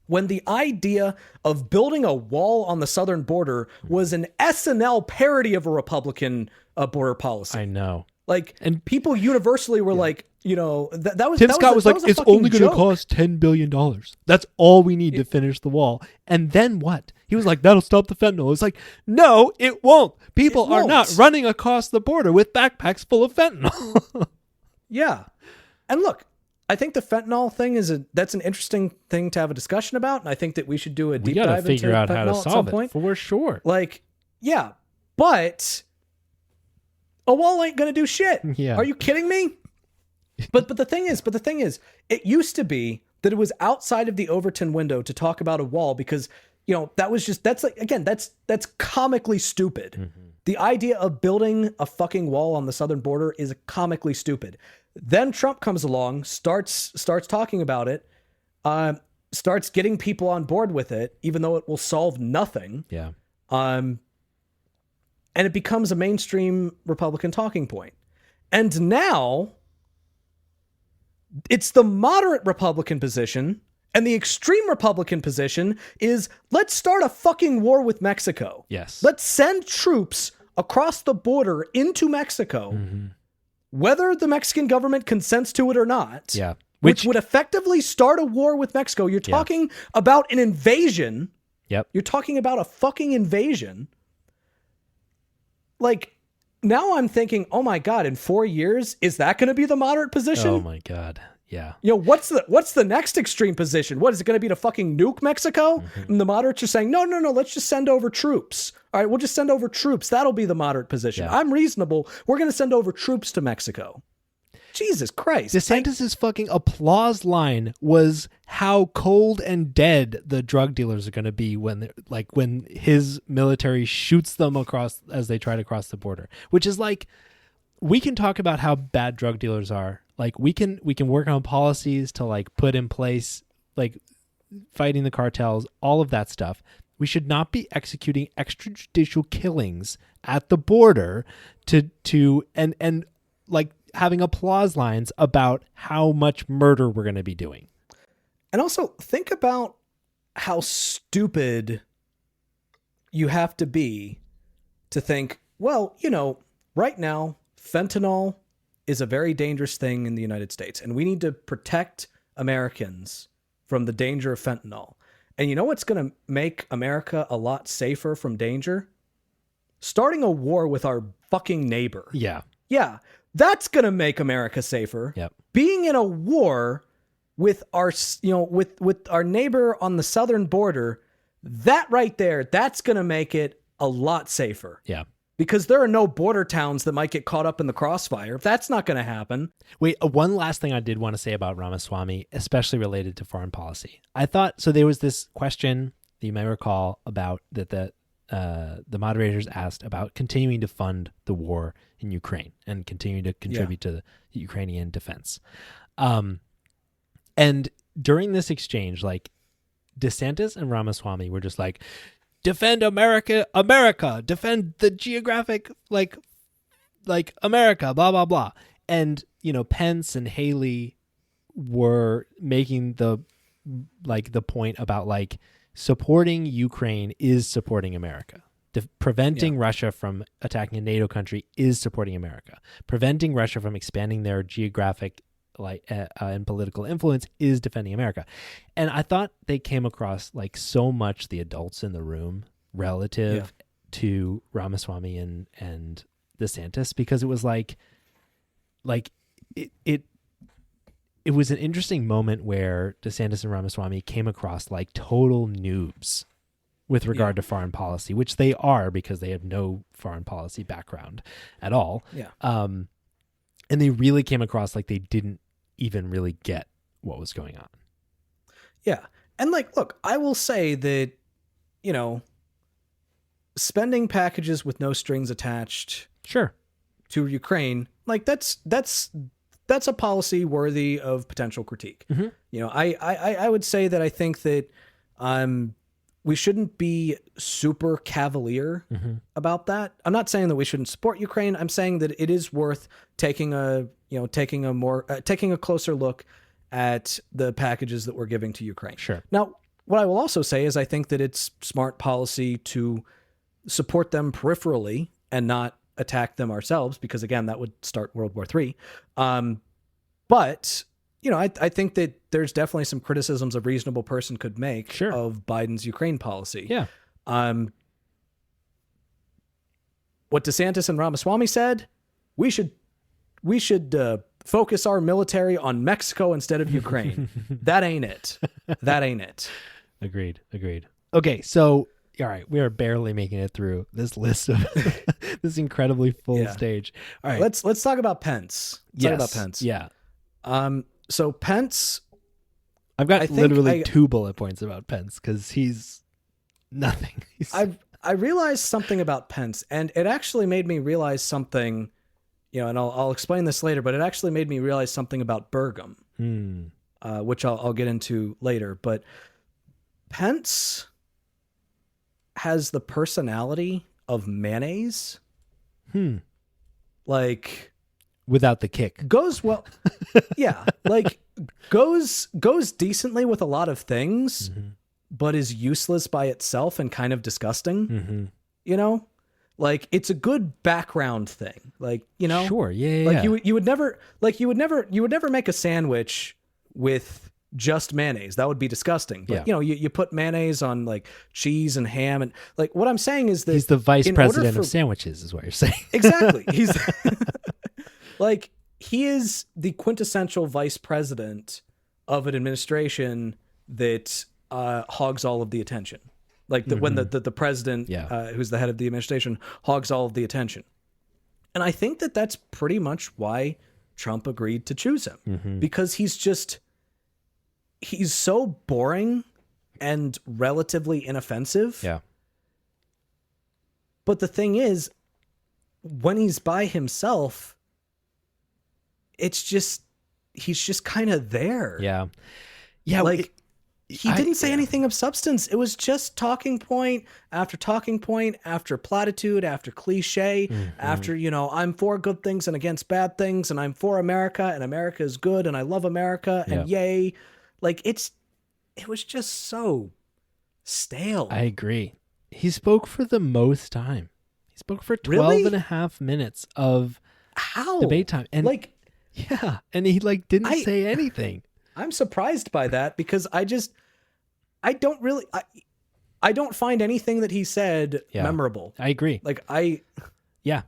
when the idea of building a wall on the southern border was an SNL parody of a Republican border policy. I know. Like, and people universally were like, you know, that was... Tim Scott was like, it's only going to cost $10 billion. That's all we need to finish the wall. And then what? He was like, that'll stop the fentanyl. It's like, no, it won't. People are not running across the border with backpacks full of fentanyl. Yeah. And look, I think the fentanyl thing that's an interesting thing to have a discussion about, and I think that we should do a deep dive into fentanyl how to solve it for sure. Like, yeah, but a wall ain't gonna do shit. Yeah. Are you kidding me? But the thing is, it used to be that it was outside of the Overton window to talk about a wall because, you know, that's comically stupid. Mm-hmm. The idea of building a fucking wall on the southern border is comically stupid. Then Trump comes along, starts talking about it, starts getting people on board with it, even though it will solve nothing. Yeah. And it becomes a mainstream Republican talking point. And now it's the moderate Republican position, and the extreme Republican position is let's start a fucking war with Mexico. Yes. Let's send troops across the border into Mexico. Mm-hmm. Whether the Mexican government consents to it or not, which would effectively start a war with Mexico. You're talking about an invasion. Yep. You're talking about a fucking invasion. Like, now I'm thinking, oh my God, in 4 years, is that going to be the moderate position? Oh my God. Yeah. You know, what's the next extreme position? What is it going to be to fucking nuke Mexico? Mm-hmm. And the moderates are saying, no, let's just send over troops. All right, we'll just send over troops. That'll be the moderate position. Yeah. I'm reasonable. We're going to send over troops to Mexico. Jesus Christ. DeSantis' fucking applause line was how cold and dead the drug dealers are going to be when his military shoots them across as they try to cross the border, which is like, we can talk about how bad drug dealers are. Like we can work on policies to like put in place, like fighting the cartels, all of that stuff. We should not be executing extrajudicial killings at the border to and like having applause lines about how much murder we're going to be doing. And also think about how stupid you have to be to think, well, right now, fentanyl is a very dangerous thing in the United States, and we need to protect Americans from the danger of fentanyl. And you know what's going to make America a lot safer from danger? Starting a war with our fucking neighbor. Yeah. Yeah, that's going to make America safer. Yep. Being in a war with our, with our neighbor on the southern border, that right there, that's going to make it a lot safer. Yeah. Because there are no border towns that might get caught up in the crossfire. That's not going to happen. Wait, one last thing I did want to say about Ramaswamy, especially related to foreign policy. I thought, so there was this question that you may recall about that the moderators asked about continuing to fund the war in Ukraine and continuing to contribute to the Ukrainian defense. And during this exchange, like DeSantis and Ramaswamy were just like, defend America, defend the geographic, like America, blah, blah, blah. And, Pence and Haley were making the point about like supporting Ukraine is supporting America. Preventing Russia from attacking a NATO country is supporting America. Preventing Russia from expanding their geographic and political influence is defending America. And I thought they came across like so much the adults in the room relative to Ramaswamy and DeSantis, because it was like it was an interesting moment where DeSantis and Ramaswamy came across like total noobs with regard to foreign policy, which they are because they have no foreign policy background at all. Yeah. And they really came across like they didn't even really get what was going on. Yeah. And look, I will say that, spending packages with no strings attached Sure. to Ukraine, that's a policy worthy of potential critique. Mm-hmm. I would say that I think that we shouldn't be super cavalier about that. I'm not saying that we shouldn't support Ukraine. I'm saying that it is worth taking a closer look at the packages that we're giving to Ukraine. Sure. Now, what I will also say is I think that it's smart policy to support them peripherally and not attack them ourselves, because again, that would start World War III. But I think that there's definitely some criticisms a reasonable person could make of Biden's Ukraine policy. Yeah. What DeSantis and Ramaswamy said, we should focus our military on Mexico instead of Ukraine. That ain't it. Agreed. Okay, so all right, we are barely making it through this list of this incredibly full stage. All right, let's talk about Pence. Talk about Pence. Yeah. So Pence, I've got literally 2 bullet points about Pence because he's nothing. I realized something about Pence, and it actually made me realize something. And I'll explain this later, but it actually made me realize something about Burgum, which I'll get into later. But Pence has the personality of mayonnaise. Like, without the kick. Goes well. Yeah. Like goes decently with a lot of things, but is useless by itself and kind of disgusting. Like it's a good background thing. Like, Sure. Yeah. Like you would never make a sandwich with just mayonnaise. That would be disgusting. But you put mayonnaise on like cheese and ham, and like what I'm saying is that he's the vice president of sandwiches is what you're saying. Exactly. He's like, he is the quintessential vice president of an administration that hogs all of the attention. Like when the president, who's the head of the administration, hogs all of the attention. And I think that that's pretty much why Trump agreed to choose him, because he's so boring and relatively inoffensive. Yeah. But the thing is, when he's by himself, he's just kind of there. Yeah. Yeah. Like, he didn't say anything of substance. It was just talking point after platitude after cliche, after, I'm for good things and against bad things, and I'm for America, and America is good, and I love America, and yay. Like, it was just so stale. I agree. He spoke for the most time. He spoke for 12 and a half minutes of debate time. And yeah, and he didn't say anything. I'm surprised by that because I don't find anything that he said memorable. I agree. Yeah.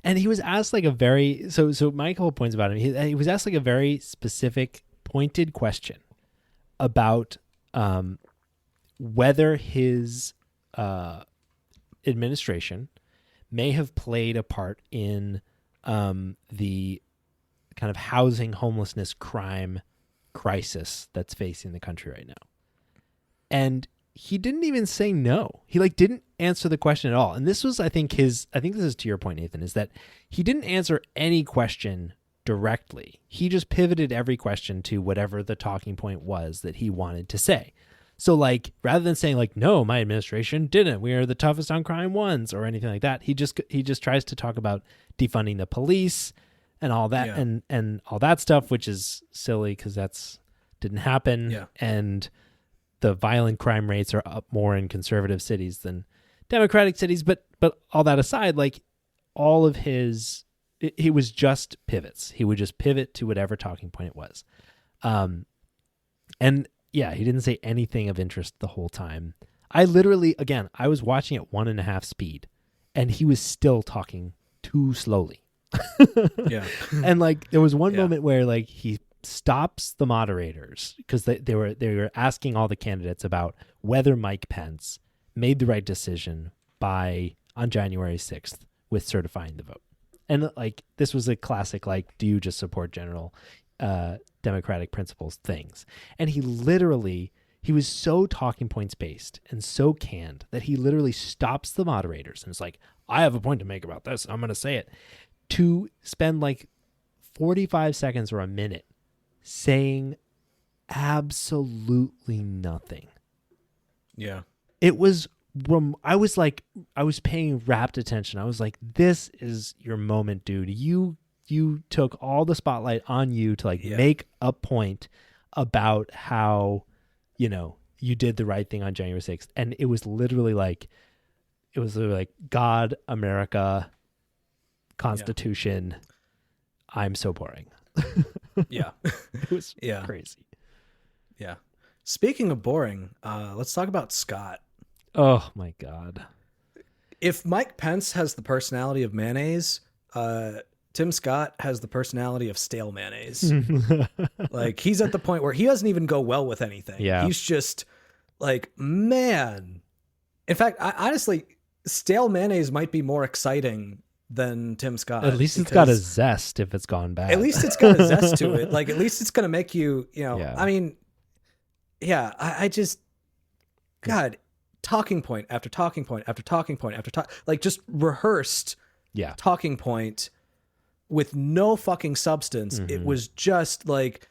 And he was asked so my couple points about him. He was asked a very specific, pointed question about whether his administration may have played a part in the kind of housing, homelessness, crime crisis that's facing the country right now. And he didn't even say no. He didn't answer the question at all. And this was, I think this is to your point, Nathan, is that he didn't answer any question directly. He just pivoted every question to whatever the talking point was that he wanted to say. So rather than saying no, my administration didn't, we are the toughest on crime ones or anything like that, he just tries to talk about defunding the police and all that and all that stuff, which is silly because that's didn't happen. Yeah. And the violent crime rates are up more in conservative cities than Democratic cities. But all that aside, all of he was just pivots. He would just pivot to whatever talking point it was. And yeah, he didn't say anything of interest the whole time. I was watching at 1.5 speed and he was still talking too slowly. Yeah. And there was one moment where he stops the moderators because they were asking all the candidates about whether Mike Pence made the right decision on January 6th with certifying the vote. And this was a classic, do you just support general democratic principles things? And he was so talking points based and so canned that he literally stops the moderators and it's I have a point to make about this. I'm going to say it, to spend 45 seconds or a minute saying absolutely nothing. Yeah. It was, I was paying rapt attention. I was this is your moment, dude. You took all the spotlight on you to make a point about how, you did the right thing on January 6th. And it was literally God, America, Constitution. I'm so boring. Yeah. It was crazy. Yeah. Speaking of boring, let's talk about Scott. Oh my God. If Mike Pence has the personality of mayonnaise, Tim Scott has the personality of stale mayonnaise. He's at the point where he doesn't even go well with anything. Yeah. He's just man. In fact, honestly, stale mayonnaise might be more exciting than Tim Scott. At least it's got a zest if it's gone bad. At least it's got a zest to it. At least it's going to make you, Yeah. I just, God, talking point after talking point after talking point after just rehearsed talking point with no fucking substance. Mm-hmm. It was just it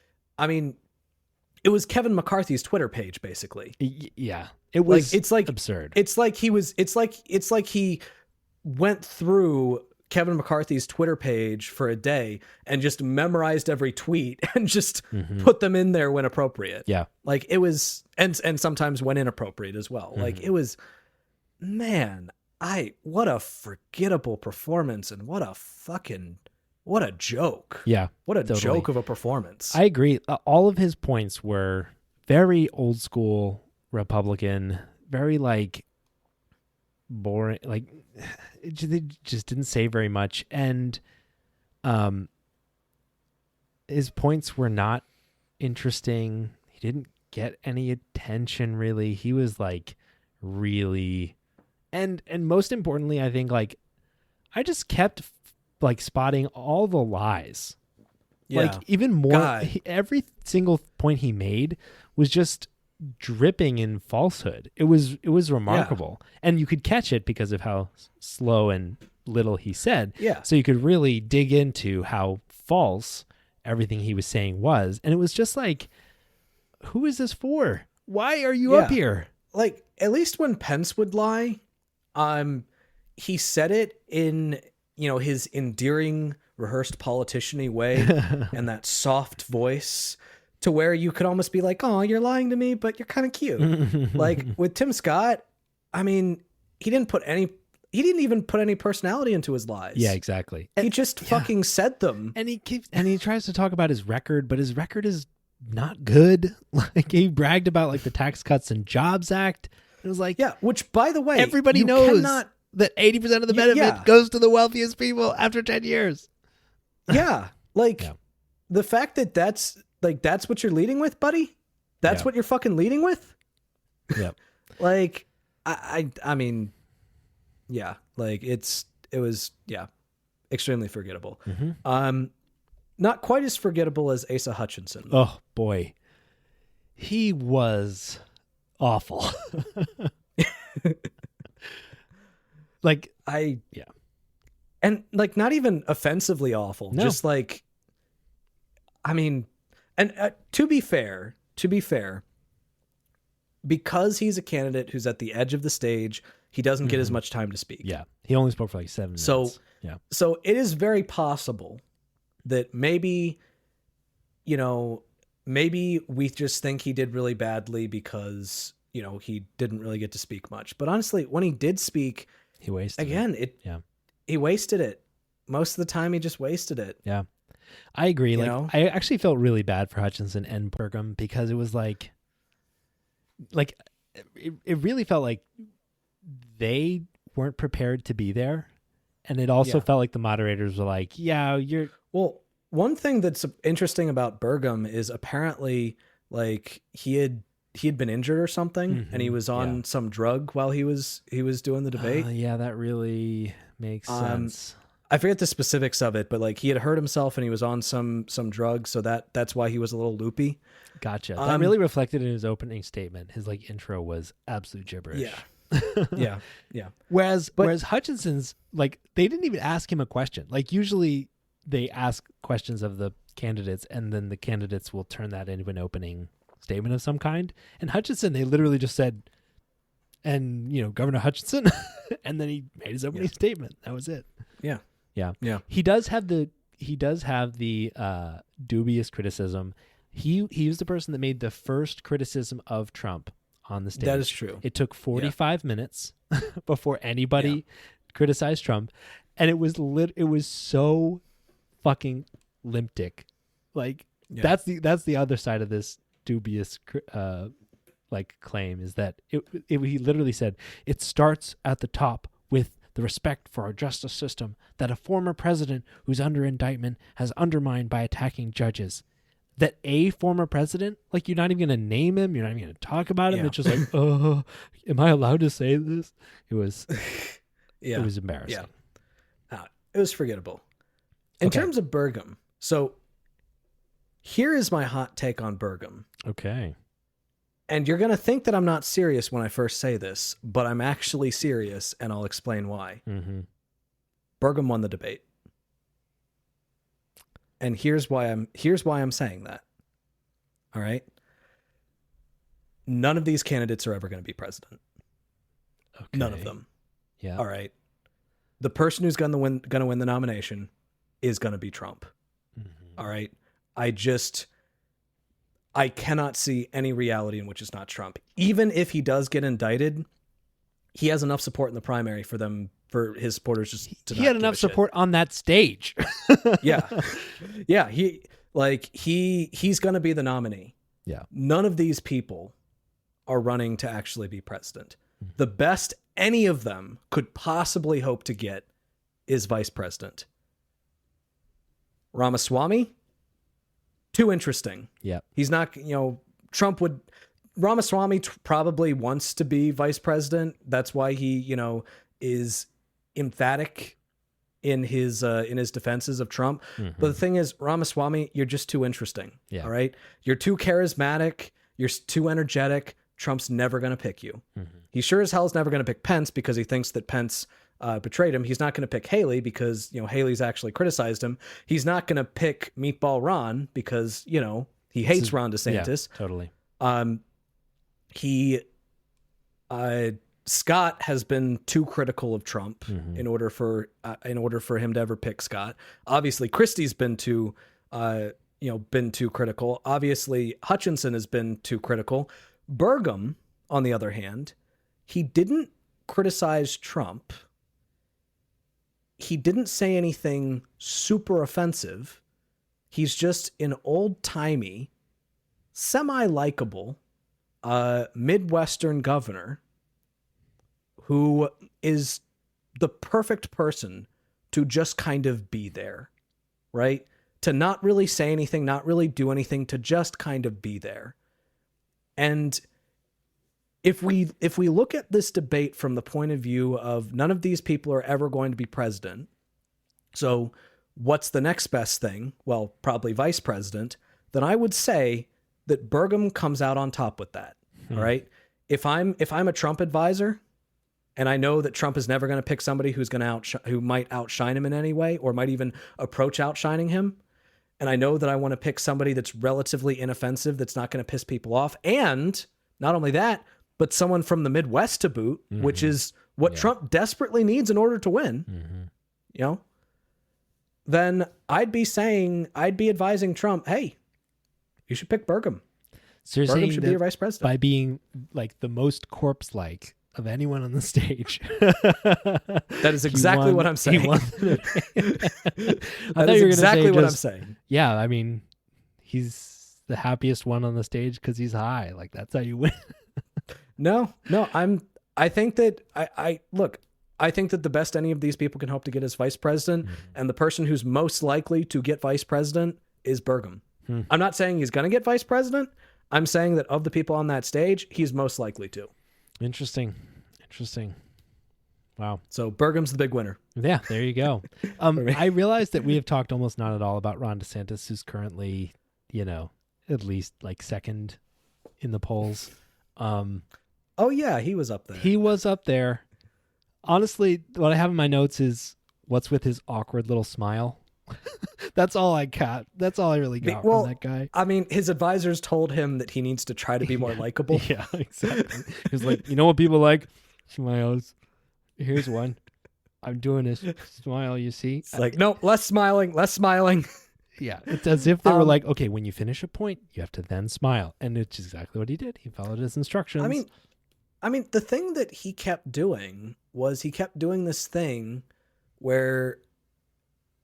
was Kevin McCarthy's Twitter page, basically. Yeah. It was absurd. It's like he went through Kevin McCarthy's Twitter page for a day and just memorized every tweet and just put them in there when appropriate. Yeah. It was, and sometimes when inappropriate as well. It was, man, what a forgettable performance and what a joke. Yeah. What a totally. joke of a performance. I agree. All of his points were very old school Republican, very boring. They just didn't say very much. And his points were not interesting. He didn't get any attention really. He was really, and most importantly, I think I just kept spotting all the lies. Yeah. Even more, every single point he made was just dripping in falsehood. It was remarkable. And you could catch it because of how slow and little he said. Yeah. So you could really dig into how false everything he was saying was. And it was just who is this for? Why are you up here? Like, at least when Pence would lie, he said it in, his endearing, rehearsed politician-y way and that soft voice to where you could almost be like, oh, you're lying to me, but you're kind of cute. Like with Tim Scott, I mean, he didn't even put any personality into his lies. Yeah, exactly. He just fucking said them. And he tries to talk about his record, but his record is not good. Like he bragged about like the Tax Cuts and Jobs Act. It was like, yeah, which by the way, everybody knows that 80% of the benefit goes to the wealthiest people after 10 years. Yeah. Like the fact that that's what you're leading with, buddy. That's what you're fucking leading with. Yeah. Like I mean, yeah, like it was extremely forgettable. Not quite as forgettable as Asa Hutchinson. Oh boy. He was awful. And like not even offensively awful. No. Just like, I mean, and to be fair, because he's a candidate who's at the edge of the stage, he doesn't get as much time to speak. Yeah. He only spoke for like 7 minutes. So it is very possible that maybe we just think he did really badly because, he didn't really get to speak much. But honestly, when he did speak, he wasted he wasted it. Most of the time he just wasted it. Yeah. I agree. You like know? I actually felt really bad for Hutchinson and Burgum because it was like it really felt like they weren't prepared to be there. And it also felt like the moderators were like, well, one thing that's interesting about Burgum is apparently like he had been injured or something and he was on some drug while he was doing the debate. Yeah, that really makes sense. I forget the specifics of it, but like he had hurt himself and he was on some drug, so that's why he was a little loopy. Gotcha. That really reflected in his opening statement. His like intro was absolute gibberish. Yeah. Whereas Hutchinson's, like, they didn't even ask him a question. Like usually they ask questions of the candidates and then the candidates will turn that into an opening statement of some kind. And Hutchinson, they literally just said, and Governor Hutchinson, and then he made his opening statement. That was it. Yeah. He does have the dubious criticism. He was the person that made the first criticism of Trump on the stage. That is true. It took 45 minutes before anybody criticized Trump, and it was so fucking limptic. Like that's the other side of this dubious claim is that he literally said it starts at the top with the respect for our justice system that a former president who's under indictment has undermined by attacking judges. That a former president, like you're not even going to name him, you're not even going to talk about him. It's just like, oh, am I allowed to say this? It was, it was embarrassing. Yeah, it was forgettable. In terms of Burgum, so here is my hot take on Burgum. Okay. And you're going to think that I'm not serious when I first say this, but I'm actually serious, and I'll explain why. Burgum won the debate. And here's why I'm saying that. All right? None of these candidates are ever going to be president. Okay. None of them. Yeah. All right. The person who's going to win the nomination is going to be Trump. All right? I cannot see any reality in which it's not Trump. Even if he does get indicted, he has enough support in the primary for his supporters just to he had enough support on that stage. Yeah. He's going to be the nominee. Yeah. None of these people are running to actually be president. The best any of them could possibly hope to get is vice president. Ramaswamy, too interesting. Yeah. He's not, Ramaswamy probably wants to be vice president. That's why he, is emphatic in his defenses of Trump. But the thing is, Ramaswamy, you're just too interesting. Yeah. All right. You're too charismatic. You're too energetic. Trump's never going to pick you. He sure as hell is never going to pick Pence because he thinks that Pence betrayed him. He's not going to pick Haley because, Haley's actually criticized him. He's not going to pick Meatball Ron because, he hates Ron DeSantis. Yeah, totally. he Scott has been too critical of Trump in order for him to ever pick Scott. Obviously, Christie's been too critical. Obviously, Hutchinson has been too critical. Burgum, on the other hand, he didn't criticize Trump. He didn't say anything super offensive. He's just an old-timey, semi-likable Midwestern governor who is the perfect person to just kind of be there, right? To not really say anything, not really do anything, to just kind of be there. And if we look at this debate from the point of view of none of these people are ever going to be president, so what's the next best thing? Well, probably vice president. Then I would say that Burgum comes out on top with that. All right. If I'm a Trump advisor, and I know that Trump is never going to pick somebody who might outshine him in any way, or might even approach outshining him, and I know that I want to pick somebody that's relatively inoffensive, that's not going to piss people off, and not only that, but someone from the Midwest to boot, which is what Trump desperately needs in order to win, then I'd be advising Trump, hey, you should pick Burgum. So you're Burgum saying should that be your vice president. by being like the most corpse-like of anyone on the stage. That is exactly what I'm saying. That is exactly what I'm saying. Yeah, I mean, he's the happiest one on the stage because he's high. Like, that's how you win. No, I think that I think that the best any of these people can hope to get is vice president, and the person who's most likely to get vice president is Burgum. I'm not saying he's going to get vice president. I'm saying that of the people on that stage, he's most likely to. Interesting. Wow. So Burgum's the big winner. Yeah, there you go. I realized that we have talked almost not at all about Ron DeSantis, who's currently, at least like second in the polls. Oh yeah, he was up there. He was up there. Honestly, what I have in my notes is what's with his awkward little smile. That's all I got. That's all I really got from that guy. I mean, his advisors told him that he needs to try to be more likable. Yeah, exactly. He's like, you know what people like? Smiles. Here's one. I'm doing this smile, you see? It's like, no, less smiling. Yeah, it's as if they were like, okay, when you finish a point, you have to then smile. And it's exactly what he did. He followed his instructions. I mean, the thing that he kept doing was he kept doing this thing where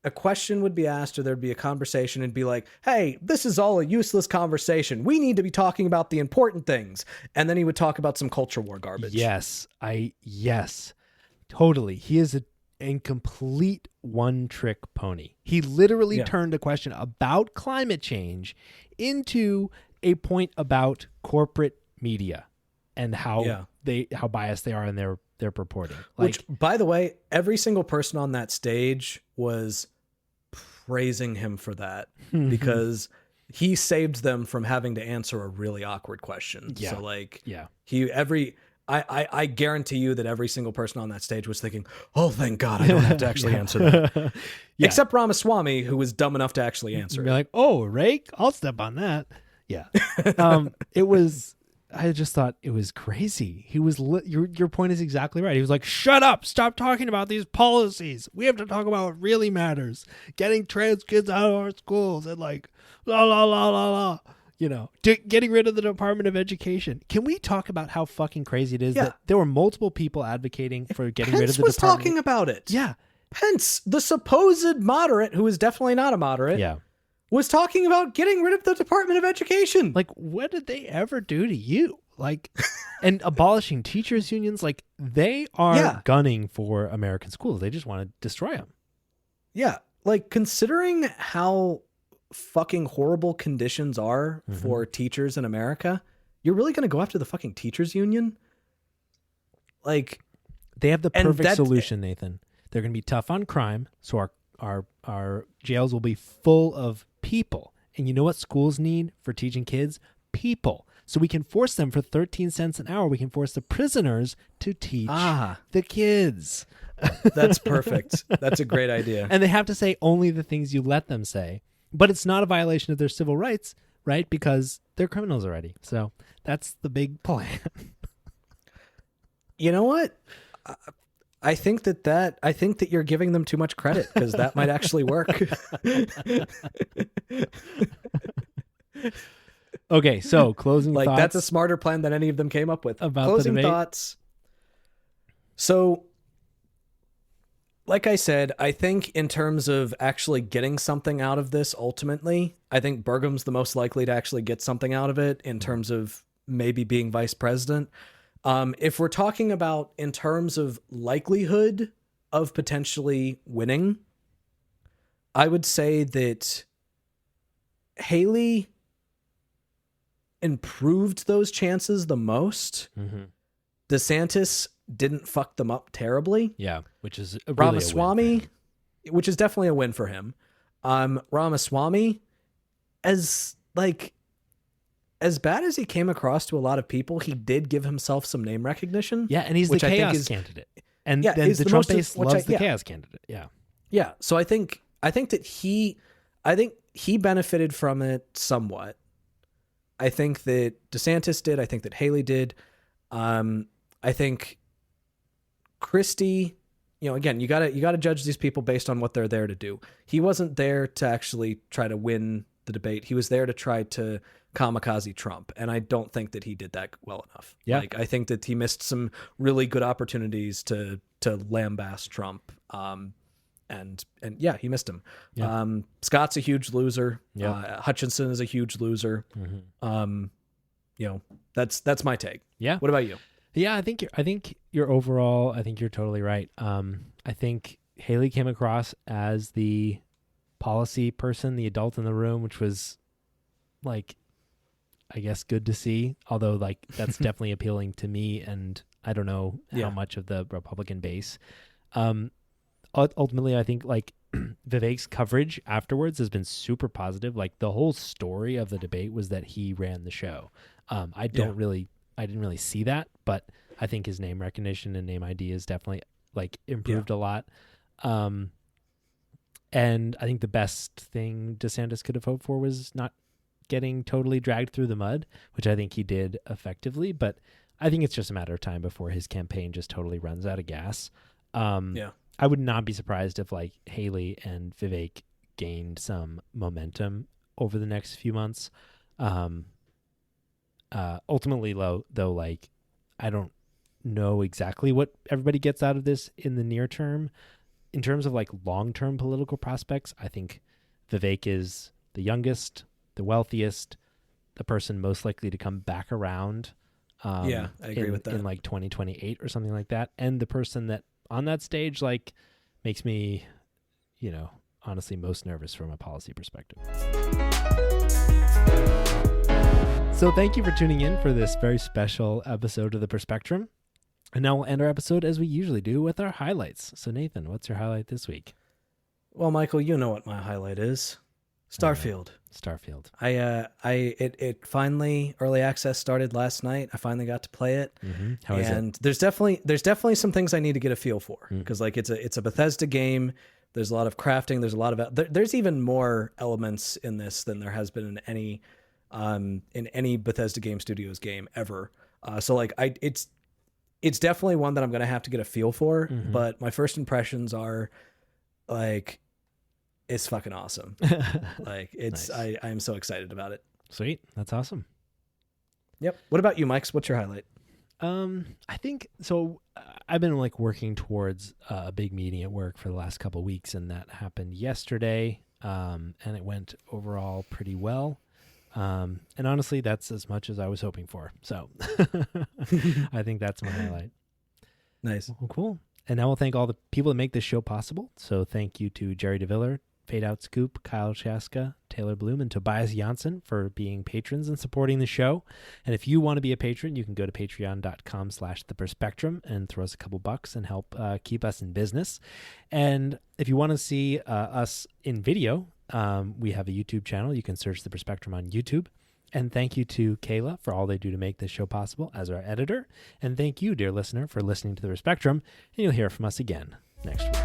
a question would be asked or there'd be a conversation and be like, hey, this is all a useless conversation. We need to be talking about the important things. And then he would talk about some culture war garbage. Yes, totally. He is a complete one-trick pony. He literally turned a question about climate change into a point about corporate media and how biased they are in their purporting. Which, by the way, every single person on that stage was praising him for that because he saved them from having to answer a really awkward question. Yeah. So I guarantee you that every single person on that stage was thinking, oh, thank God, I don't have to actually answer that. Except Ramaswamy, who was dumb enough to actually answer. You're like, oh, rake, I'll step on that. Yeah. I just thought it was crazy. He was, your point is exactly right. He was like, shut up, stop talking about these policies. We have to talk about what really matters. Getting trans kids out of our schools and like, la, la, la, la, la. Getting rid of the Department of Education. Can we talk about how fucking crazy it is that there were multiple people advocating for getting rid of the Pence was department? talking about it. Yeah. Pence, the supposed moderate, who is definitely not a moderate, was talking about getting rid of the Department of Education. Like, what did they ever do to you? Like, and abolishing teachers' unions, like, they are gunning for American schools. They just want to destroy them. Yeah. Like, considering how fucking horrible conditions are for teachers in America, you're really going to go after the fucking teachers union? Like, they have the perfect solution, Nathan. They're going to be tough on crime, so our jails will be full of people. And you know what schools need for teaching kids? People. So we can force them for 13 cents an hour. We can force the prisoners to teach the kids. That's perfect. That's a great idea. And they have to say only the things you let them say. But it's not a violation of their civil rights, right? Because they're criminals already. So that's the big plan. You know what? I think that you're giving them too much credit, because that might actually work. Okay, so closing Like, thoughts. that's a smarter plan than any of them came up with. About the Closing debate? thoughts. So, like I said, I think in terms of actually getting something out of this, ultimately, I think Burgum's the most likely to actually get something out of it in terms of maybe being vice president. If we're talking about in terms of likelihood of potentially winning, I would say that Haley improved those chances the most. Mm-hmm. DeSantis didn't fuck them up terribly. Yeah, which is really Ramaswamy, which is definitely a win for him. Ramaswamy, as bad as he came across to a lot of people, he did give himself some name recognition. Yeah, and he's the which I think chaos is- candidate. And Yeah, then he's the the Trump most- base which loves the yeah. chaos candidate. Yeah. Yeah, so I think that he benefited from it somewhat. I think that DeSantis did. I think that Haley did. I think Christie, again, you gotta judge these people based on what they're there to do. He wasn't there to actually try to win the debate. He was there to try to kamikaze Trump, and I don't think that he did that well enough. Yeah. Like, I think that he missed some really good opportunities to lambaste Trump. And yeah, he missed him. Yeah. Scott's a huge loser. Yeah. Hutchinson is a huge loser. Mm-hmm. That's my take. Yeah. What about you? Yeah, I think you're overall. I think you're totally right. I think Haley came across as the policy person, the adult in the room, which was, like, I guess good to see. Although, like, that's definitely appealing to me, and I don't know Yeah. how much of the Republican base. Ultimately, I think, like, Vivek's coverage afterwards has been super positive. Like, the whole story of the debate was that he ran the show. I didn't really see that, but I think his name recognition and name ID is definitely, like, improved a lot. And I think the best thing DeSantis could have hoped for was not getting totally dragged through the mud, which I think he did effectively. But I think it's just a matter of time before his campaign just totally runs out of gas. I would not be surprised if, like, Haley and Vivek gained some momentum over the next few months. Ultimately, though, like, I don't know exactly what everybody gets out of this in the near term. In terms of, like, long-term political prospects, I think Vivek is the youngest, the wealthiest, the person most likely to come back around. I agree with that. In, like, 2028 or something like that. And the person that on that stage, like, makes me, honestly most nervous from a policy perspective. So thank you for tuning in for this very special episode of The Perspectrum. And now we'll end our episode as we usually do with our highlights. So Nathan, what's your highlight this week? Well, Michael, you know what my highlight is. Starfield. Starfield. It finally, early access started last night. I finally got to play it. Mm-hmm. How is it? And there's definitely some things I need to get a feel for, because like it's a Bethesda game. There's a lot of crafting. There's a lot of there's even more elements in this than there has been in any Bethesda Game Studios game ever. So like it's definitely one that I'm gonna have to get a feel for. Mm-hmm. But my first impressions are like, it's fucking awesome. Like, it's Nice. I am so excited about it. Sweet. That's awesome. Yep. What about you, Mike? What's your highlight? I think so. I've been, like, working towards a big meeting at work for the last couple of weeks, and that happened yesterday. And it went overall pretty well. And honestly, that's as much as I was hoping for. So I think that's my highlight. Nice. Well, cool. And now we'll thank all the people that make this show possible. So thank you to Jerry DeViller, Fade Out Scoop, Kyle Chaska, Taylor Bloom, and Tobias Janssen for being patrons and supporting the show. And if you want to be a patron, you can go to patreon.com/theperspectrum and throw us a couple bucks and help keep us in business. And if you want to see us in video, we have a YouTube channel. You can search The Perspectrum on YouTube. And thank you to Kayla for all they do to make this show possible as our editor. And thank you, dear listener, for listening to The Spectrum. And you'll hear from us again next week.